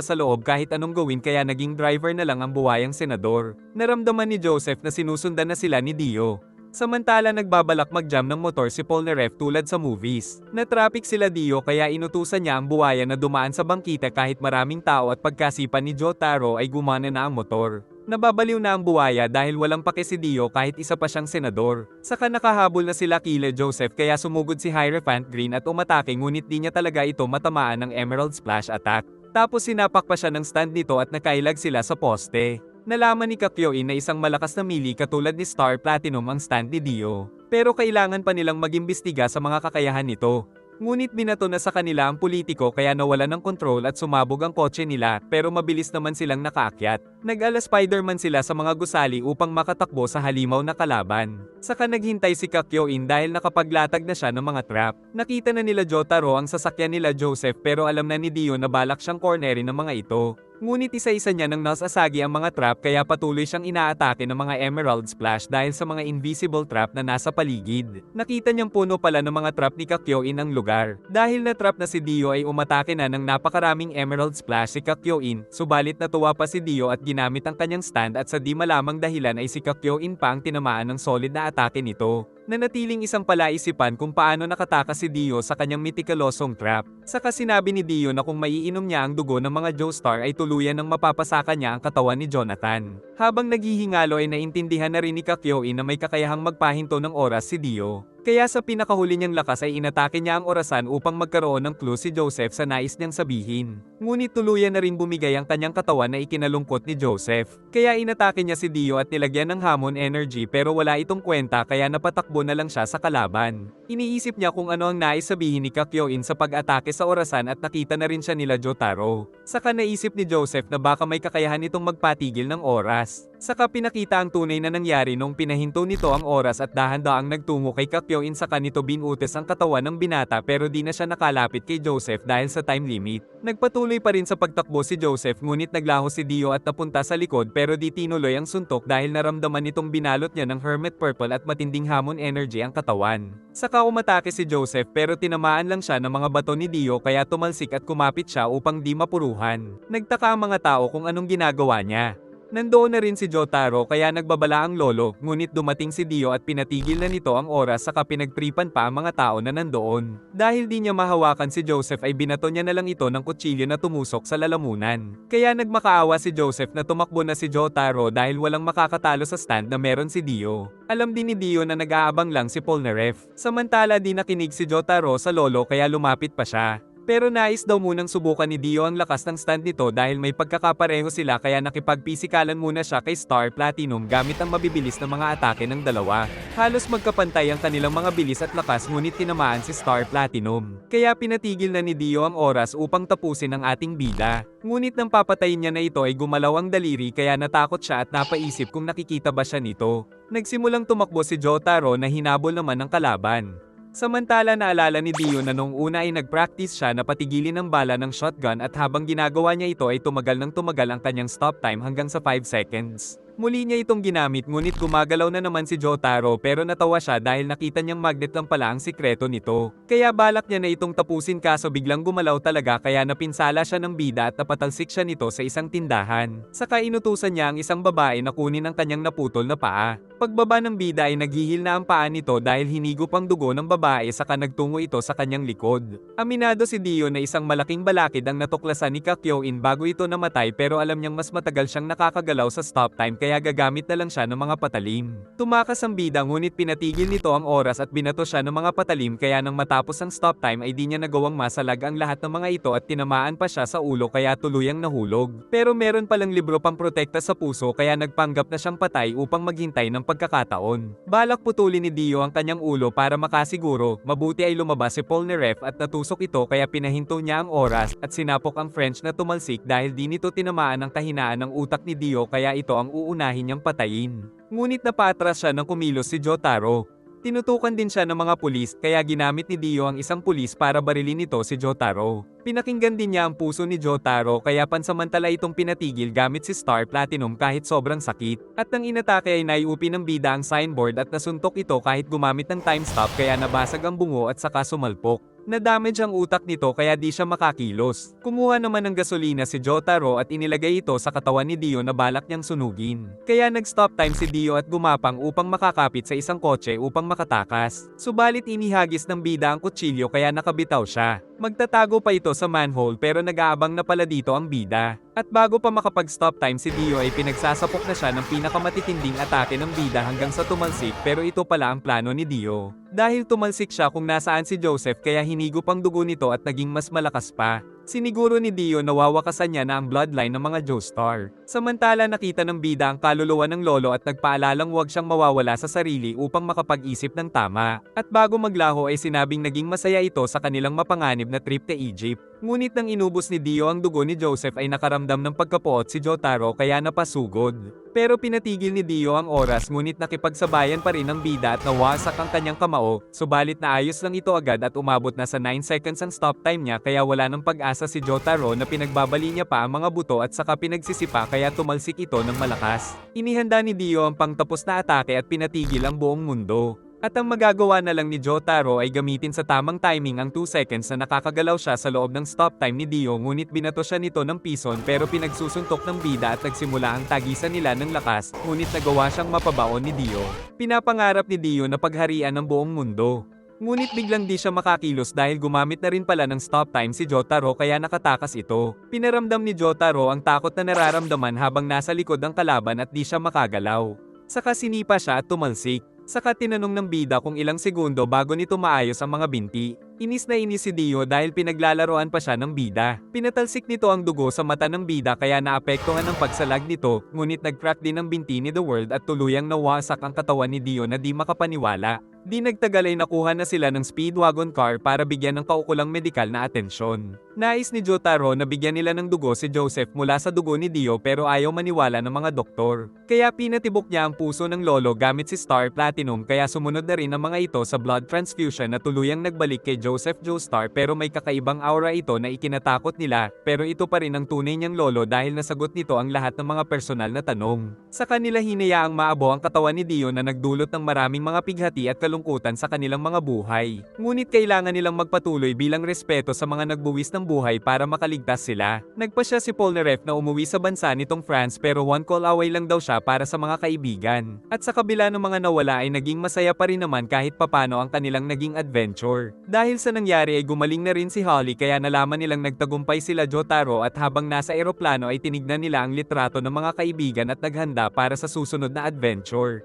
sa loob kahit anong gawin kaya naging driver na lang ang buwayang senador. Naramdaman ni Joseph na sinusundan na sila ni Dio. Samantala nagbabalak mag-jam ng motor si Polnareff tulad sa movies. Na-traffic sila Dio kaya inutusan niya ang buwaya na dumaan sa bangkita kahit maraming tao at pagkasipan ni Jotaro ay gumana na ang motor. Nababaliw na ang buwaya dahil walang pake si Dio kahit isa pa siyang senador. Saka nakahabol na sila kila Joseph kaya sumugod si Hierophant Green at umatake ngunit di niya talaga ito matamaan ng Emerald Splash attack. Tapos sinapak pa siya ng stand nito at nakailag sila sa poste. Nalaman ni Kakyoin na isang malakas na melee katulad ni Star Platinum ang stand ni Dio. Pero kailangan pa nilang mag-imbestiga sa mga kakayahan nito. Ngunit binato na sa kanila ang politiko kaya nawala ng kontrol at sumabog ang kotse nila pero mabilis naman silang nakaakyat. Nag-ala Spider-Man sila sa mga gusali upang makatakbo sa halimaw na kalaban. Saka naghintay si Kakyoin dahil nakapaglatag na siya ng mga trap. Nakita na nila Jotaro ang sasakyan nila Joseph pero alam na ni Dio na balak siyang cornerin ng mga ito. Ngunit isa-isa niya nang nasasagi ang mga trap kaya patuloy siyang inaatake ng mga Emerald Splash dahil sa mga invisible trap na nasa paligid. Nakita niyang puno pala ng mga trap ni Kakyoin ang lugar. Dahil na-trap na si Dio ay umatake na ng napakaraming Emerald Splash si Kakyoin, subalit natuwa pa si Dio at ginamit ang kanyang stand at sa di malamang dahilan ay si Kakyoin pa ang tinamaan ng solid na atake nito. Nanatiling isang palaisipan kung paano nakatakas si Dio sa kanyang mitikulosong trap. Saka sinabi ni Dio na kung maiinom niya ang dugo ng mga Joestar ay tuluyan ng mapapasaka niya ang katawan ni Jonathan. Habang naghihingalo ay naintindihan na rin ni Kakyoin na may kakayahang magpahinto ng oras si Dio. Kaya sa pinakahuli niyang lakas ay inatake niya ang orasan upang magkaroon ng clue si Joseph sa nais niyang sabihin. Ngunit tuluyan na rin bumigay ang kanyang katawan na ikinalungkot ni Joseph. Kaya inatake niya si Dio at nilagyan ng hamon energy pero wala itong kwenta kaya napatakbo na lang siya sa kalaban. Iniisip niya kung ano ang nais sabihin ni Kakyoin sa pag-atake sa orasan at nakita na rin siya nila Jotaro. Saka naisip ni Joseph na baka may kakayahan itong magpatigil ng oras. Saka pinakita ang tunay na nangyari nung pinahinto nito ang oras at dahan-daang nagtungo kay Kakyoin saka nito binutis ang katawan ng binata pero di na siya nakalapit kay Joseph dahil sa time limit. Nagpatuloy pa rin sa pagtakbo si Joseph ngunit naglaho si Dio at napunta sa likod pero di tinuloy ang suntok dahil naramdaman nitong binalot niya ng Hermit Purple at matinding hamon energy ang katawan. Saka umatake si Joseph pero tinamaan lang siya ng mga bato ni Dio kaya tumalsik at kumapit siya upang di mapuruhan. Nagtaka ang mga tao kung anong ginagawa niya. Nandoon na rin si Jotaro kaya nagbabala ang lolo, ngunit dumating si Dio at pinatigil na nito ang oras saka pinagtripan pa ang mga tao na nandoon. Dahil di niya mahawakan si Joseph ay binato niya na lang ito ng kutsilyo na tumusok sa lalamunan. Kaya nagmakaawa si Joseph na tumakbo na si Jotaro dahil walang makakatalo sa stand na meron si Dio. Alam din ni Dio na nag-aabang lang si Polnareff. Samantala di nakinig si Jotaro sa lolo kaya lumapit pa siya. Pero nais daw munang subukan ni Dio ang lakas ng stand nito dahil may pagkakapareho sila kaya nakipagpisikalan muna siya kay Star Platinum gamit ang mabibilis na mga atake ng dalawa. Halos magkapantay ang kanilang mga bilis at lakas ngunit tinamaan si Star Platinum. Kaya pinatigil na ni Dio ang oras upang tapusin ang ating bida. Ngunit nang papatayin niya na ito ay gumalaw ang daliri kaya natakot siya at napaisip kung nakikita ba siya nito. Nagsimulang tumakbo si Jotaro na hinabol naman ng kalaban. Samantala naalala ni Dio na noong una ay nag-practice siya na patigilin ng bala ng shotgun at habang ginagawa niya ito ay tumagal ng tumagal ang kanyang stop time hanggang sa 5 seconds. Muli niya itong ginamit ngunit gumagalaw na naman si Jotaro pero natawa siya dahil nakita niyang magnet lang pala ang sikreto nito. Kaya balak niya na itong tapusin kaso biglang gumalaw talaga kaya napinsala siya ng bida at napatalsik siya nito sa isang tindahan. Saka inutusan niya ang isang babae na kunin ang kanyang naputol na paa. Pagbaba ng bida ay naghihil na ang paa nito dahil hinigop ang dugo ng babae saka nagtungo ito sa kanyang likod. Aminado si Dio na isang malaking balakid ang natuklasan ni Kakyoin bago ito namatay pero alam niyang mas matagal siyang nakakagalaw sa stop time kaya gagamit na lang siya ng mga patalim. Tumakas ang bida ngunit pinatigil nito ang oras at binato siya ng mga patalim kaya nang matapos ang stop time ay di niya nagawang masalag ang lahat ng mga ito at tinamaan pa siya sa ulo kaya tuluyang nahulog. Pero meron palang libro pang protekta sa puso kaya nagpanggap na siyang patay upang maghintay ng pagkakataon. Balak putulin ni Dio ang kanyang ulo para makasiguro, mabuti ay lumabas si Polnareff at natusok ito kaya pinahinto niya ang oras at sinapok ang French na tumalsik dahil di nito tinamaan ang kahinaan ng utak ni Dio kaya ito ang uunahin niyang patayin. Ngunit napatras siya nang kumilos si Jotaro. Tinutukan din siya ng mga pulis kaya ginamit ni Dio ang isang pulis para barilin nito si Jotaro. Pinakinggan din niya ang puso ni Jotaro kaya pansamantala itong pinatigil gamit si Star Platinum kahit sobrang sakit. At nang inatake ay naiupi ng bida ang signboard at nasuntok ito kahit gumamit ng time stop kaya nabasag ang bungo at saka sumalpok. Na-damage ang utak nito kaya di siya makakilos. Kumuha naman ng gasolina si Jotaro at inilagay ito sa katawan ni Dio na balak niyang sunugin. Kaya nag-stop time si Dio at gumapang upang makakapit sa isang kotse upang makatakas. Subalit inihagis ng bida ang kutsilyo kaya nakabitaw siya. Magtatago pa ito sa manhole pero nag-aabang na pala dito ang bida. At bago pa makapag-stop time si Dio ay pinagsasapok na siya ng pinakamatitinding atake ng bida hanggang sa tumalsik pero ito pala ang plano ni Dio. Dahil tumalsik siya kung nasaan si Joseph kaya hinigop ang dugo nito at naging mas malakas pa. Siniguro ni Dio na wawakasan niya na ang bloodline ng mga Joestar. Samantala nakita ng bida ang kaluluwa ng lolo at nagpaalalang huwag siyang mawawala sa sarili upang makapag-isip ng tama. At bago maglaho ay sinabing naging masaya ito sa kanilang mapanganib na trip to Egypt. Ngunit nang inubos ni Dio ang dugo ni Joseph ay nakaramdam ng pagkapuot si Jotaro kaya napasugod. Pero pinatigil ni Dio ang oras ngunit nakipagsabayan pa rin ang bida at nawasak ang kanyang kamao, subalit naayos lang ito agad at umabot na sa 9 seconds ang stop time niya kaya wala ng pag-asa si Jotaro na pinagbabali niya pa ang mga buto at saka pinagsisipa kaya tumalsik ito ng malakas. Inihanda ni Dio ang pangtapos na atake at pinatigil ang buong mundo. At ang magagawa na lang ni Jotaro ay gamitin sa tamang timing ang 2 seconds na nakakagalaw siya sa loob ng stop time ni Dio ngunit binato siya nito ng pison pero pinagsusuntok ng bida at nagsimula ang tagisan nila ng lakas ngunit nagawa siyang mapabaon ni Dio. Pinapangarap ni Dio na pagharian ng buong mundo. Ngunit biglang di siya makakilos dahil gumamit na rin pala ng stop time si Jotaro kaya nakatakas ito. Pinaramdam ni Jotaro ang takot na nararamdaman habang nasa likod ang kalaban at di siya makagalaw. Saka sinipa siya at tumalsik. Saka tinanong ng bida kung ilang segundo bago nito maayos ang mga binti. Inis na inis si Dio dahil pinaglalaroan pa siya ng bida. Pinatalsik nito ang dugo sa mata ng bida kaya naapektuhan ng pagsalag nito, ngunit nag-crack din ang binti ni The World at tuluyang nawasak ang katawan ni Dio na di makapaniwala. Di nagtagal ay nakuha na sila ng Speedwagon car para bigyan ng kaukulang medikal na atensyon. Nais ni Jotaro na bigyan nila ng dugo si Joseph mula sa dugo ni Dio pero ayaw maniwala ng mga doktor. Kaya pinatibok niya ang puso ng lolo gamit si Star Platinum kaya sumunod na rin ang mga ito sa blood transfusion na tuluyang nagbalik kay Joseph Joestar pero may kakaibang aura ito na ikinatakot nila pero ito pa rin ang tunay niyang lolo dahil nasagot nito ang lahat ng mga personal na tanong. Sa kanila hinayaang maabo ang katawan ni Dio na nagdulot ng maraming mga pighati at kalungkutan sa kanilang mga buhay. Ngunit kailangan nilang magpatuloy bilang respeto sa mga nagbuwis ng buhay para makaligtas sila. Nagpasya si Polnareff na umuwi sa bansa nitong France pero one call away lang daw siya para sa mga kaibigan. At sa kabila ng mga nawala ay naging masaya pa rin naman kahit papano ang kanilang naging adventure. Dahil sa nangyari ay gumaling na rin si Holly kaya nalaman nilang nagtagumpay sila Jotaro at habang nasa eroplano ay tinignan nila ang litrato ng mga kaibigan at naghanda para sa susunod na adventure.